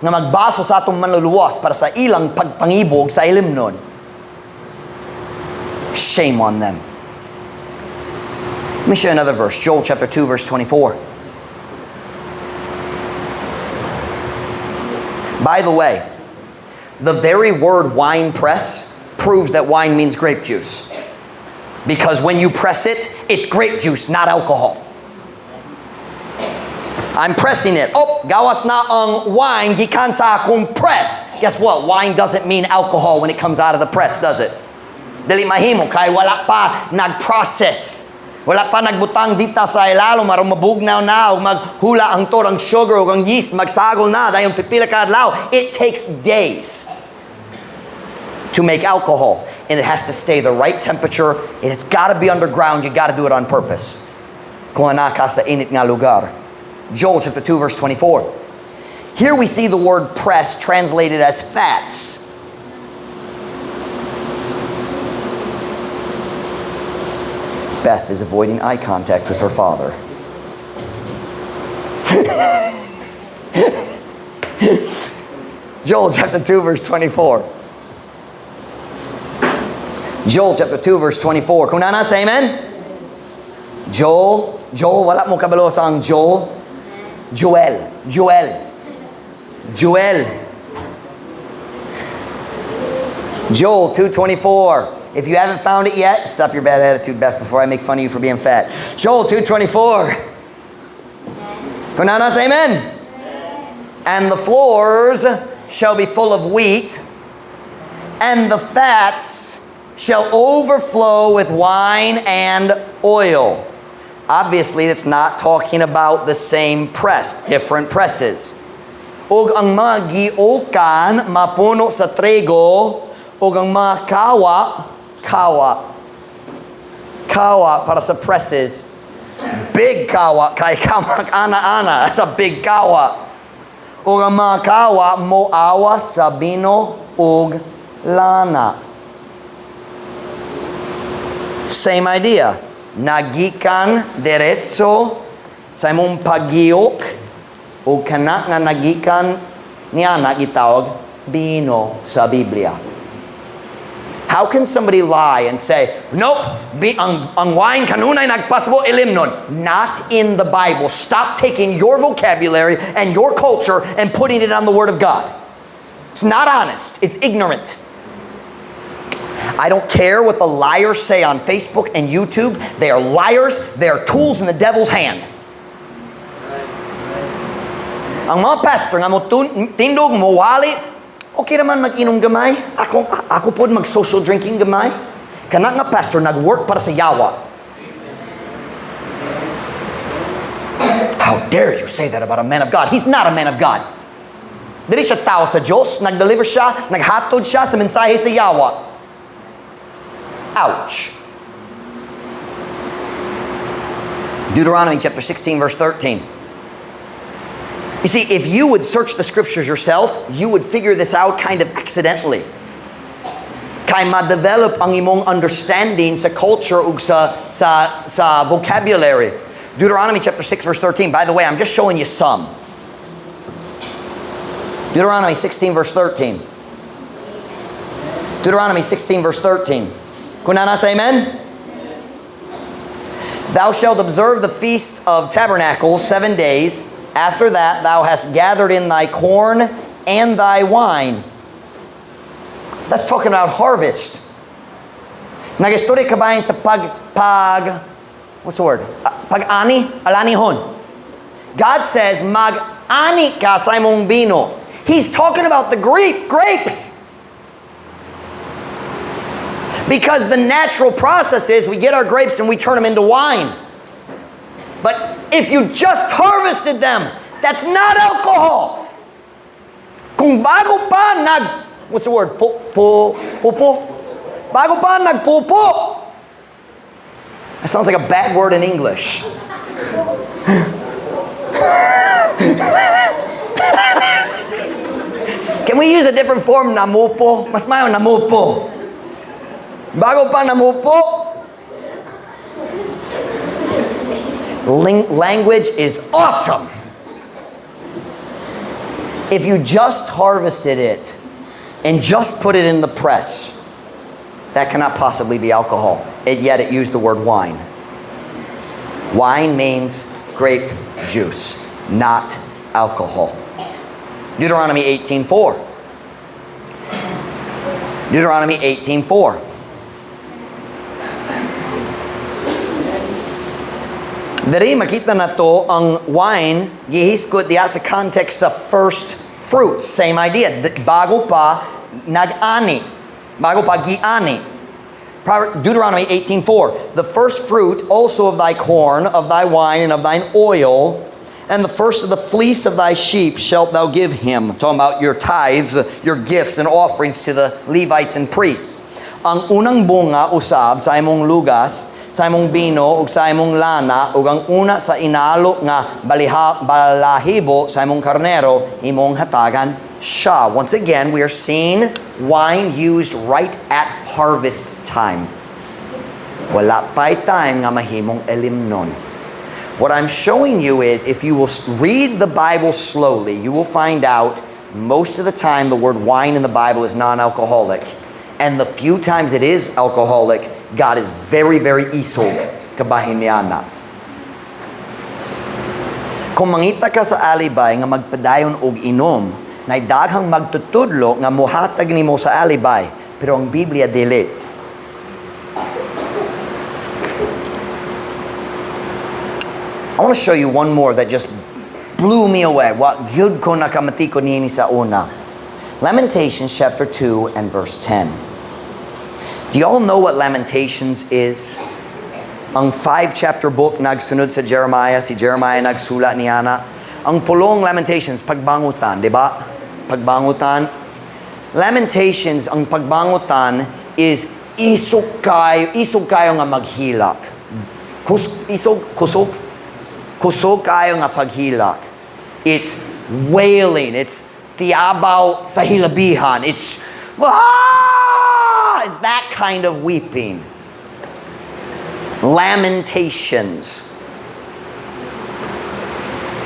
nga magbaso sa atong manluluwas para sa ilang pagpangibog sa ilimnon. Shame on them. Let me show you another verse. Joel chapter 2 verse 24. By the way, the very word wine press proves that wine means grape juice. Because when you press it, it's grape juice, not alcohol. I'm pressing it. Oh, gawas na ang wine gikan sa akong press. Guess what? Wine doesn't mean alcohol when it comes out of the press, does it? Dili mahimo kay wala pa nag-process. Wala pa nagbutang dita sa ilalo, marong mabugnaw na, o maghula ang torang sugar, o ang yeast, magsagol na, dahil pipila ka adlaw. It takes days to make alcohol. And it has to stay the right temperature, and it's got to be underground. You got to do it on purpose. Kung ana ka sa init nga lugar. Joel chapter 2, verse 24. Here we see the word press translated as fats. Beth is avoiding eye contact with her father. Joel chapter 2, verse 24. Joel chapter 2, verse 24. Kung nana, say amen? Joel, wala mo kabalo sa ang Joel. Joel. Joel 2:24. If you haven't found it yet, stop your bad attitude, Beth, before I make fun of you for being fat. Joel 2:24. Kung nana, say amen? And the floors shall be full of wheat, and the fats shall overflow with wine and oil. Obviously, it's not talking about the same press, different presses. Og ang mga giokan mapuno sa trigo, og ang mga kawa para sa presses. Big kawa, kay kamak ana-ana, that's a big kawa. Og ang mga kawa moawa sa bino og lana. Same idea. Nagikan diretso sa imong pagiok o kana nga nagikan niya gitawag bino sa Biblia. How can somebody lie and say, nope, ang wine kanunay nagpasbo ilimnon? Not in the Bible. Stop taking your vocabulary and your culture and putting it on the Word of God. It's not honest. It's ignorant. I don't care what the liars say on Facebook and YouTube. They are liars. They are tools in the devil's hand. Ang mga pastor nga mo tindog mo wali, okay naman mag-inom gamay. Ako po mag-social drinking gamay. Kana nga pastor nag-work para sa yawa. How dare you say that about a man of God? He's not a man of God. Dili siya tao sa Diyos. Nag-deliver siya, naghatod siya sa mensahe sa yawa. Ouch. Deuteronomy chapter 16, verse 13. You see, if you would search the scriptures yourself, you would figure this out kind of accidentally. Kay ma-develop ang imong understanding sa culture ug sa vocabulary. Deuteronomy chapter 6, verse 13. By the way, I'm just showing you some. Deuteronomy 16, verse 13. Deuteronomy 16, verse 13. Kunana say amen? Thou shalt observe the feast of tabernacles 7 days. After that thou hast gathered in thy corn and thy wine. That's talking about harvest. Nag-story kabayan sa what's the word? Pag-ani? Alanihon. God says, mag-ani ka sa imong bino. He's talking about the grapes. Because the natural process is we get our grapes and we turn them into wine. But if you just harvested them, that's not alcohol. Kung bago pa what's the word? Pupo? Bago pa nagpupo. That sounds like a bad word in English. Can we use a different form? Namupo? Mas mayo namupo. Bago pa namupo. Language is awesome. If you just harvested it and just put it in the press, that cannot possibly be alcohol. And yet it used the word wine. Wine means grape juice, not alcohol. Deuteronomy 18:4. Deuteronomy 18:4. Dari makita na to ang wine gihiskot diya sa context sa first fruits. Same idea. Bago pa nag-ani. Bago pa gi-ani. Deuteronomy 18:4. The first fruit also of thy corn, of thy wine, and of thine oil, and the first of the fleece of thy sheep shalt thou give him. Talking about your tithes, your gifts and offerings to the Levites and priests. Ang unang bunga usab sa imong lugas, sa imong bino, ug sa imong lana, ug ang una sa inalo nga balahibo sa imong karnero, imong hatagan siya. Once again, we are seeing wine used right at harvest time. Wala pa'y time nga mahimong elimnon. What I'm showing you is, if you will read the Bible slowly, you will find out most of the time the word wine in the Bible is non-alcoholic. And the few times it is alcoholic, God is very, very isog kabahin niya na. Kung mangita ka sa alibay nga magpadayon og inom, na daghang magtutudlo nga muhatag nimo sa alibay, pero ang Biblia dili. I want to show you one more that just blew me away. What good ko nakamati ko nini sa una. Lamentations chapter 2 and verse 10. Do you all know what Lamentations is? Ang 5-chapter book nagsunod sa Jeremiah, si Jeremiah nagsula niya na. Ang pulong Lamentations, pagbangutan, di ba? Pagbangutan. Lamentations, ang pagbangutan is isog kayo nga maghilak. Kusog kayo nga paghilak. It's wailing. It's tiyabaw sa hilabihan. It's that kind of weeping. Lamentations.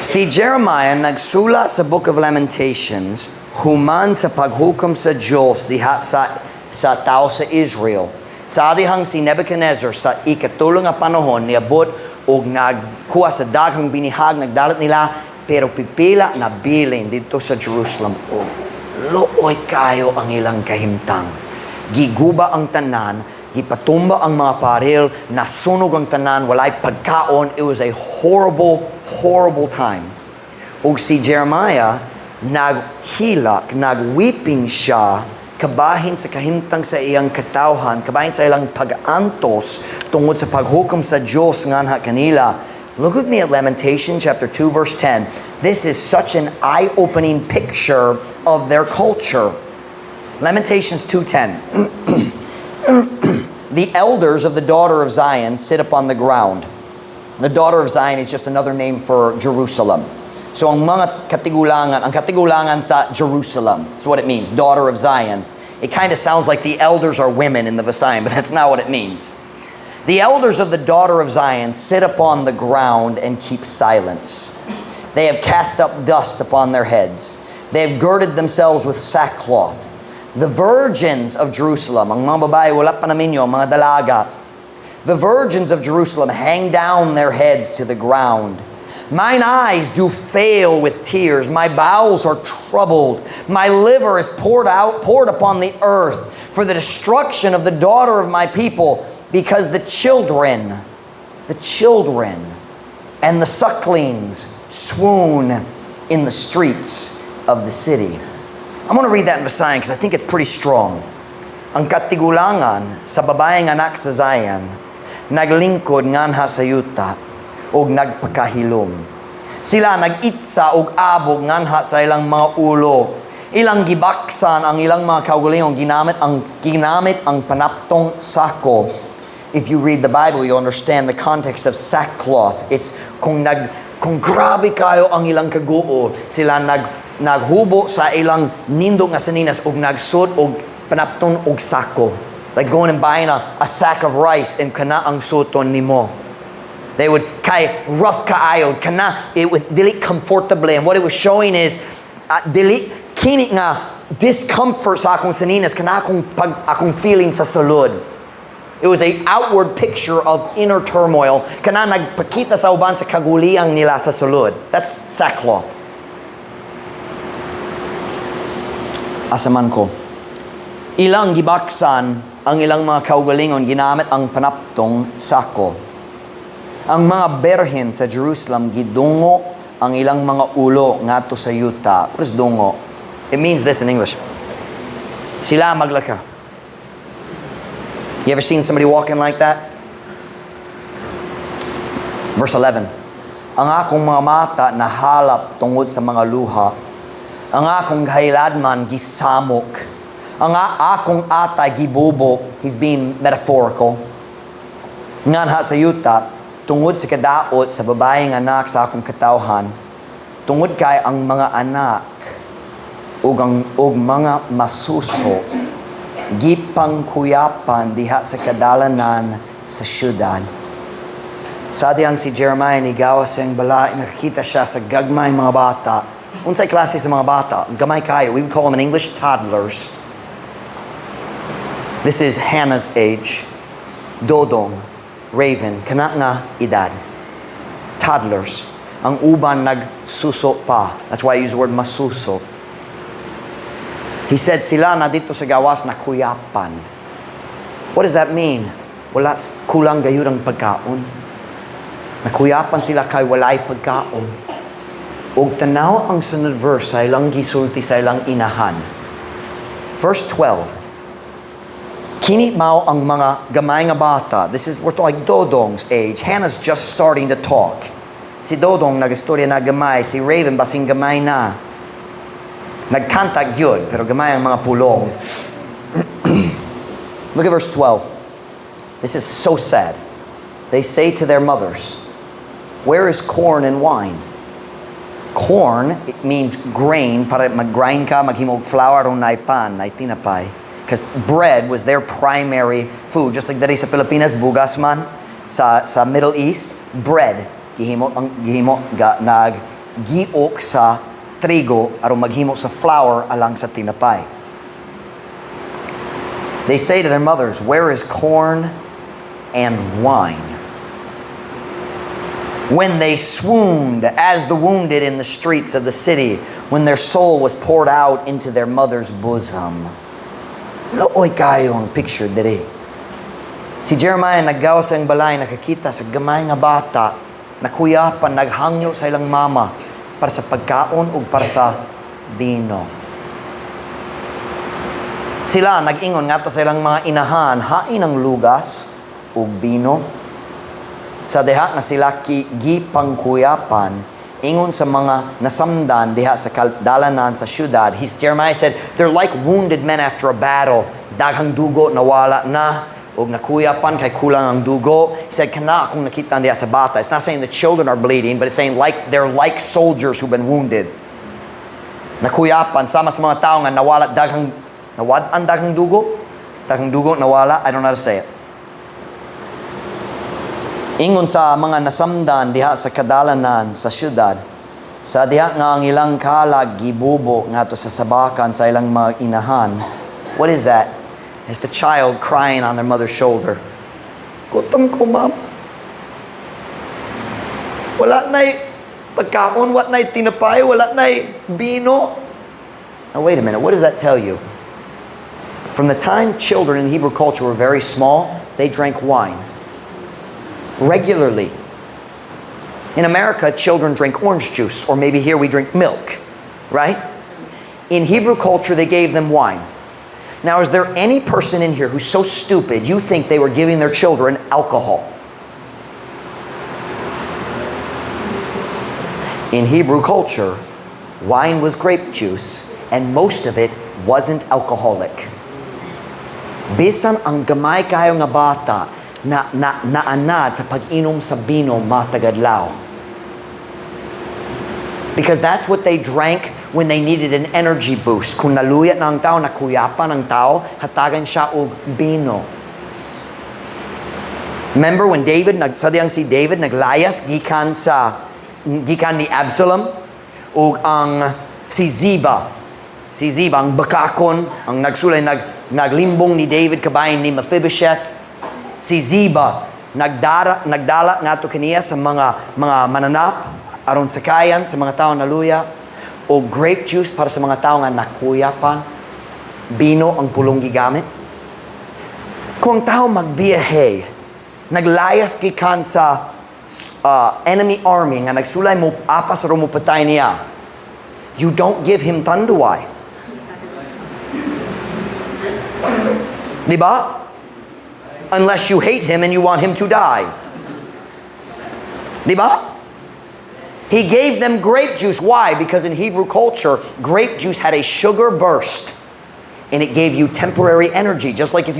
Si Jeremiah nagsula sa Book of Lamentations human sa paghukom sa Diyos diha sa tao sa Israel. Sa adihang si Nebuchadnezzar sa ikatulong nga panahon niabot og nagkuha sa daghang binihag nagdalat nila, pero pipila na bilin dito sa Jerusalem. O looy kayo ang ilang kahimtang. Giguba ang tanan, gipatumba ang mga paril, nasunog ang tanan, walay pagkaon. It was a horrible, horrible time. Ug si Jeremiah, naghilak, nagweeping siya, kabahin sa kahimtang sa iyang katawhan, kabahin sa ilang pag-antos tungod sa paghukom sa Diyos nganha kanila. Look with me at Lamentation chapter 2 verse 10. This is such an eye-opening picture of their culture. Lamentations 2:10. The elders of the daughter of Zion sit upon the ground. The daughter of Zion is just another name for Jerusalem. So ang katigulangan sa Jerusalem is what it means, daughter of Zion. It kind of sounds like the elders are women in the Visayan, but that's not what it means. The elders of the daughter of Zion sit upon the ground and keep silence. They have cast up dust upon their heads. They have girded themselves with sackcloth. The virgins of Jerusalem, ang mga babae, wala pa namin yun, mga dalaga. The virgins of Jerusalem hang down their heads to the ground. Mine eyes do fail with tears. My bowels are troubled. My liver is poured upon the earth for the destruction of the daughter of my people, because the children and the sucklings swoon in the streets of the city. I'm going to read that in Visayan because I think it's pretty strong. Ang katigulangan sa babaeng anak sa Zion, naglingkod nganha sa yuta, og nagpakahilom. Sila nag-itsa og abog nganha sa ilang mga ulo. Ilang gibaksan ang ilang mga kaugalingong ginamit ang panaptong sako. If you read the Bible, you understand the context of sackcloth. It's kung grabe kayo ang ilang kaguol, sila naghubo sa ilang nindo nga saninas og nagsud og panapton og sako. Like going and buying a sack of rice and kana ang suton nimo. They would kay rough kaayo kana it was dili comfortably, and what it was showing is dili kini nga discomfort sa akong saninas kana akong feeling sa sulod. It was a outward picture of inner turmoil kana nagpakita sa uban sa kaguliang nila sa sulod. That's sackcloth. Asaman ko. Ilang gibaksan ang ilang mga kaugalingon ginamit ang panaptong sako. Ang mga berhen sa Jerusalem gidungo ang ilang mga ulo ngadto sa yuta. What is dungo? It means this in English. Sila maglaka. You ever seen somebody walking like that? Verse 11. Ang akong mga mata nahalap tungod sa mga luha. Ang akong gahailadman gisamok. Ang akong atay gibubok. He's being metaphorical. Nganha sa yuta, tungod sa kadaot sa babaeng anak sa akong katawhan, tungod kay ang mga anak ug mga masuso gipangkuyapan diha sa kadalanan sa syudad. Sa diyang si Jeremiah nigawas siyang balay, nakikita siya sa gagmay mga bata. Unsay klase sa mga bata? Gamay kayo. We would call them in English toddlers. This is Hannah's age. Dodong, Raven, kana nga edad. Toddlers. Ang uban nagsuso pa. That's why I use the word masuso. He said sila na dito sa gawas na kuyapan. What does that mean? Wala kulang gayud ang pagkaon. Nakuyapan sila kay walay pagkaon. Og tanaw ang sunod verse sa ilang gisulti sa ilang inahan. Verse 12. Kini mao ang mga gamay nga bata. We're talking like Dodong's age. Hannah's just starting to talk. Si Dodong nagistorya na gamay, si Raven basing gamay na. Nagkanta gyud, pero gamay ang mga pulong. Look at verse 12. This is so sad. They say to their mothers, "Where is corn and wine?" Corn, it means grain. Para mag-grind ka, maghimog flour o naipan, naitinapay. Because bread was their primary food. Just like dali sa Pilipinas, bugas man. Sa Middle East, bread. Nag-giok sa trigo aron maghimo sa flour alang sa tinapay. They say to their mothers, "Where is corn and wine?" When they swooned as the wounded in the streets of the city, when their soul was poured out into their mother's bosom. Looy kayo ang picture diri. Si Jeremiah naggawa sa iyang balay, nakakita sa gamay nga bata, nakuyapan, naghangyo sa ilang mama para sa pagkaon o para sa bino. Sila nag-ingon nga to sa ilang mga inahan, hain ang lugas o bino. Sa diha nga sila gipangkuyapan, ingon sa mga nasamdan diha sa dalanan sa syudad. Jeremiah said, they're like wounded men after a battle. Daghang dugo nawala na, o nakuyapan kay kulang ang dugo. He said, kana akong nakita diha sa bata. It's not saying the children are bleeding, but it's saying they're like soldiers who've been wounded. Nakuyapan, sama sa mga tao nga nawala, daghang dugo. Daghang dugo nawala. I don't know how to say it. Ingon sa mga nasamdan diha sa kadalanan sa syudad, sa diha nga ang ilang kalag gibubo ngadto sa sabakan sa ilang mga inahan. What is that? It's the child crying on their mother's shoulder. Gutom ko, mama. Wala na'y pagkaon, wala na'y tinapay, wala na'y bino. Now wait a minute, what does that tell you? From the time children in Hebrew culture were very small, they drank wine. Regularly. In America, children drink orange juice, or maybe here we drink milk, right? In Hebrew culture, they gave them wine. Now, is there any person in here who's so stupid you think they were giving their children alcohol? In Hebrew culture, wine was grape juice, and most of it wasn't alcoholic. Bisan ang gamay kayo nga bata, naanad sa pag-inom sa bino matagadlaw. Because that's what they drank when they needed an energy boost. Kung naluya na ang tao, nakuyapan ang tao, hatagan siya og bino. Remember when sadyang si David naglayas gikan ni Absalom ug ang si Ziba, ang bakakon, ang nagsulay naglimbong ni David kabayan ni Mephibosheth. Si Ziba nagdala ngadto kaniya sa mga mananap aron sakayan sa mga tao naluya o grape juice para sa mga tao nga nakuyapan, bino ang pulong gigamit. Kung tao magbiyahe, naglayas gikan sa enemy army nga nagsulay mo apas ro mo patay niya, you don't give him tanduay. unless you hate him and you want him to die. Diba? He gave them grape juice. Why? Because in Hebrew culture, grape juice had a sugar burst. And it gave you temporary energy. Just like if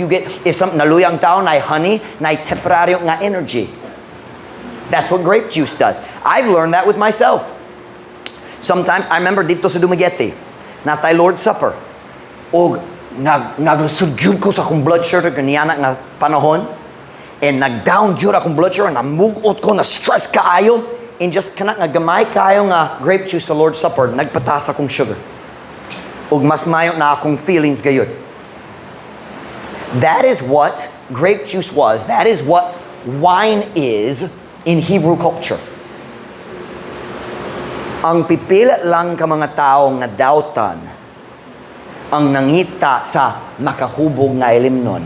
something naluyang tao na honey, na temporary nga energy. That's what grape juice does. I've learned that with myself. Sometimes, I remember dito sa Dumaguete, natay Lord's Supper. O naglusod gyud ko sa akong blood sugar kaniyana nga panahon. And nag-down gyud akong blood sugar. Namugot ko, na-stress kaayo. And just kanak nga gamay kayo nga grape juice sa Lord's Supper, nagpataas akong sugar. Ug mas mayo na akong feelings gayud. That is what grape juice was. That is what wine is in Hebrew culture. Ang pipila lang ka mga tao nga dautan ang nangita sa makahubog nga ilimnon.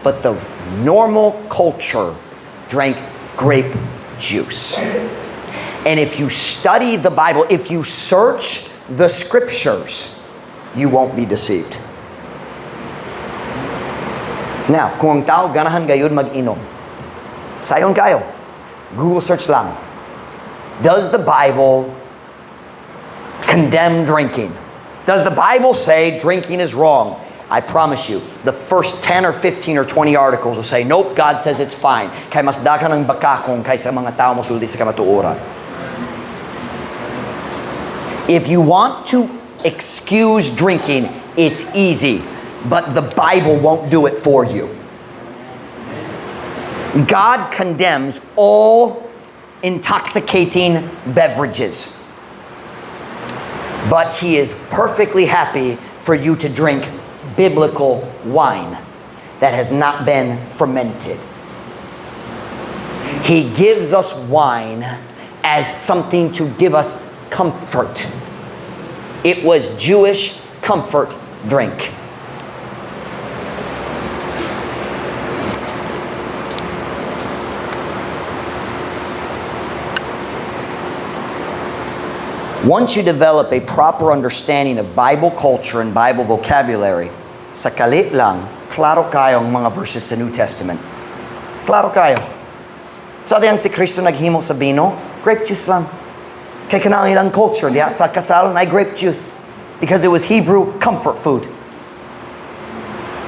But the normal culture drank grape juice. And if you study the Bible, if you search the scriptures, you won't be deceived. Now, kung ang tao ganahan gayon mag-inom, sayon kayo, Google search lang. Does the Bible condemn drinking? Does the Bible say drinking is wrong? I promise you, the first 10 or 15 or 20 articles will say, nope, God says it's fine. Kay mas dakan ang bakakong kaysa mga tao mosulti sa kamatuoran. If you want to excuse drinking, it's easy, but the Bible won't do it for you. God condemns all intoxicating beverages, but He is perfectly happy for you to drink biblical wine that has not been fermented. He gives us wine as something to give us comfort. It was Jewish comfort drink. Once you develop a proper understanding of Bible culture and Bible vocabulary, sa kalit lang, klaro kayo ang mga verses sa New Testament. Klaro kayo. Sa diyang si Kristo naghimo sa bino, grape juice lang. Kaya kanang ilang culture, diya sa kasal na grape juice. Because it was Hebrew comfort food.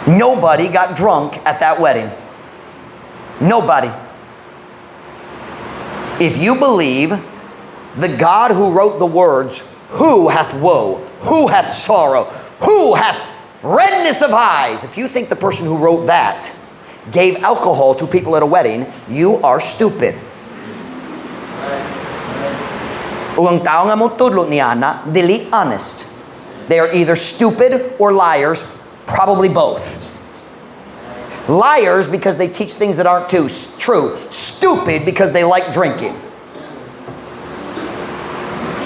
Nobody got drunk at that wedding. Nobody. If you believe the God who wrote the words, who hath woe, who hath sorrow, who hath redness of eyes, if you think the person who wrote that gave alcohol to people at a wedding, you are stupid. Ang tao nga mo tudlo niya na, dili honest. They are either stupid or liars, probably both. Liars because they teach things that aren't true. Stupid because they like drinking.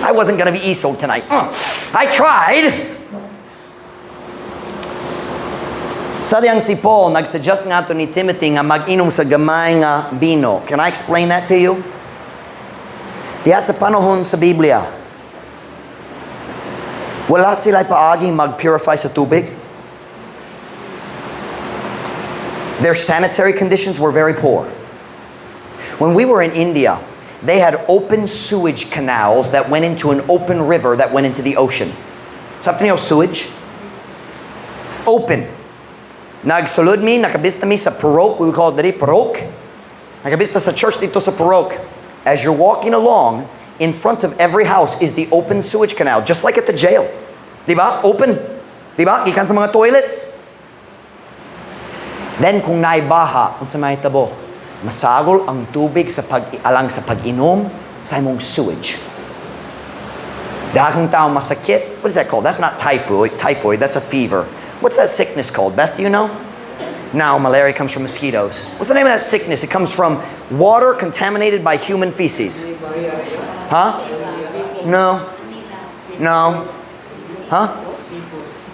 I wasn't going to be ESOL tonight. I tried. Sa diyang si Paul, nagsuggest nga to ni Timothy nga mag-inom sa gamay nga bino. Can I explain that to you? Diya sa panahon sa Biblia, wala sila paaging mag-purify sa tubig. Their sanitary conditions were very poor. When we were in India, they had open sewage canals that went into an open river that went into the ocean. Sabi niyo, sewage? Open. Nagsulod mi, nakabista mi sa Parok. We would call it diri, Parok. Nakabista sa church dito sa Parok. As you're walking along, in front of every house is the open sewage canal, just like at the jail. Diba? Open. Diba? Gikan sa mga toilets. Then kung naibaha, unsa may tabo, masagol ang tubig alang sa pag-inom sa imong sewage. Daghang tao masakit. What is that called? That's not typhoid. That's a fever. What's that sickness called? Beth, do you know? Now, malaria comes from mosquitoes. What's the name of that sickness? It comes from water contaminated by human feces. Huh? No. No. Huh?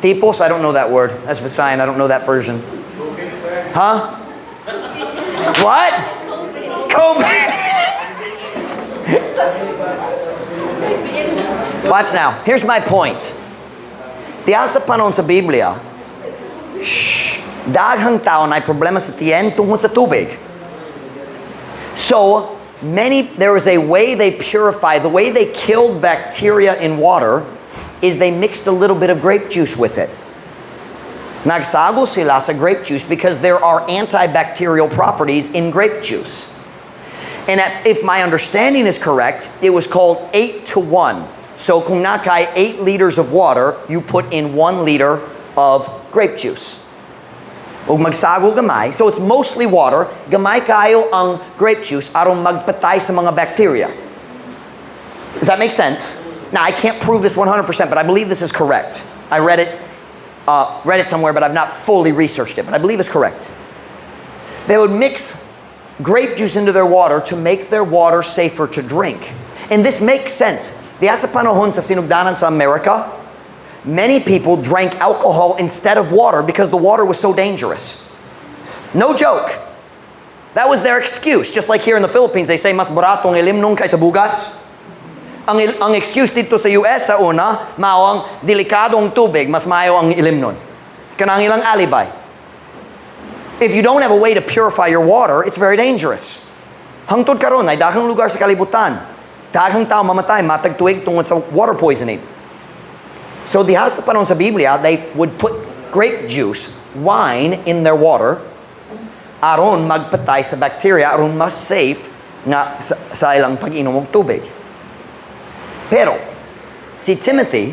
Tipos? I don't know that word. That's Visayan. I don't know that version. Huh? What? COVID. Watch now. Here's my point. Diyan sa panahon sa Biblia, Daghang tao na problema sa tiyan tungkol sa tubig. So, there is a way they purify, the way they killed bacteria in water is they mixed a little bit of grape juice with it. Nagsago sila sa grape juice because there are antibacterial properties in grape juice. And if my understanding is correct, it was called 8-to-1. So kung nakay 8 liters of water, you put in 1 liter of grape juice. Ug magsago gamay, so it's mostly water, gamay kayo ang grape juice aron magpatay sa mga bacteria. Does that make sense? Now, I can't prove this 100%, but I believe this is correct. I read it somewhere, but I've not fully researched it, but I believe it's correct. They would mix grape juice into their water to make their water safer to drink. And this makes sense. Diya sa panahon sa sinugdanan sa America, many people drank alcohol instead of water because the water was so dangerous. No joke. That was their excuse. Just like here in the Philippines, they say, mas barato ang ilimnon kaysa bugas. Ang excuse dito sa US sa una, mao ang delikadong tubig, mas mayo ang ilimnon. Kanang ilang alibay. If you don't have a way to purify your water, it's very dangerous. Hangtod karon ay daghang lugar sa kalibutan. Daghang tao mamatay matag tuig tungod sa water poisoning. So diha sa panahon sa Biblia, they would put grape juice, wine in their water aron magpatay sa bacteria, aron mas safe nga sa ilang pag-inom og tubig. Pero si Timothy,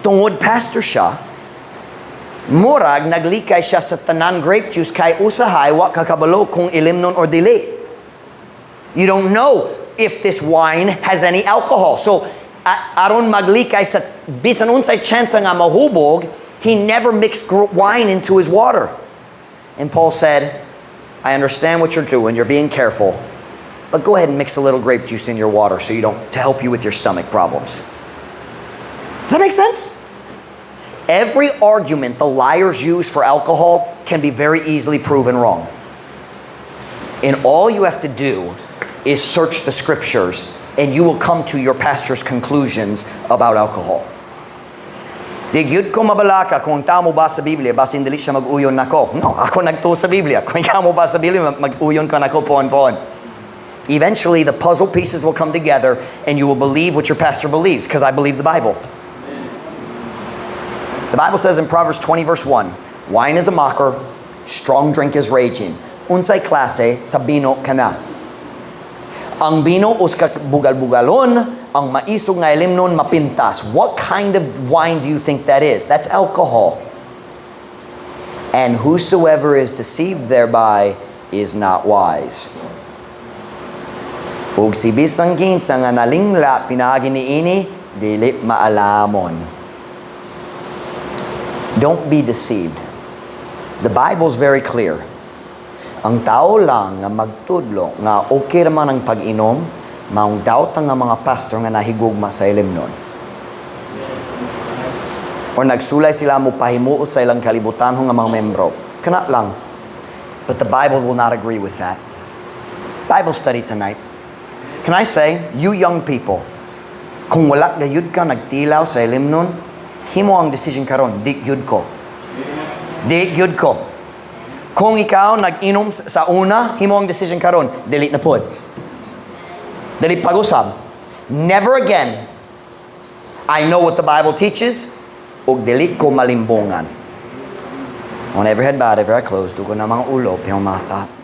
tungod pastor siya, murag naglikay siya sa tanan grape juice kay usahay wa kakabalo kung ilimnon or dili. You don't know if this wine has any alcohol. So aron maglikay sa bisan unsay chance nga mahubog, he never mixed wine into his water. And Paul said, I understand what you're doing, you're being careful, but go ahead and mix a little grape juice in your water so you don't, to help you with your stomach problems. Does that make sense? Every argument the liars use for alcohol can be very easily proven wrong. And all you have to do is search the scriptures and you will come to your pastor's conclusions about alcohol. Di gyud ko mabalaka kung tao mo ba sa Biblia, basta hindi siya mag-uyon nako. No, ako nagtuo sa Biblia. Kung ikaw mo ba sa Biblia, mag-uyon ka nako poon-poon. Eventually, the puzzle pieces will come together and you will believe what your pastor believes, because I believe the Bible. The Bible says in Proverbs 20 verse 1, wine is a mocker, strong drink is raging. Unsay klase sa bino kana. Ang bino uska bugal-bugalon, ang maisog nga ilimnon mapintas. What kind of wine do you think that is? That's alcohol. And whosoever is deceived thereby is not wise. Ug si bisang kinsa nga nalingla pinaagi niini, dili maalamon. Don't be deceived. The Bible's very clear. Ang tao lang nga magtudlo nga okay naman ang pag-inom, maong doubt nga mga pastor nga nahigugma sa ilimnon. Or nagsulay sila mo pahimuot sa ilang kalibutan nga mga membro. Kana lang. But the Bible will not agree with that. Bible study tonight. Can I say, you young people, kung wala gayud ka nagtilaw sa ilimnon, himo ang decision karon, di gyud ko. Di gyud ko. Kung ikaw nag-inom sa una, himo ang decision karon, delete na pod. Delete pag-usab. Never again. I know what the Bible teaches, ug delete ko malimbongan. On every head bowed, every eye closed, dugo na mga ulo, piyong mata.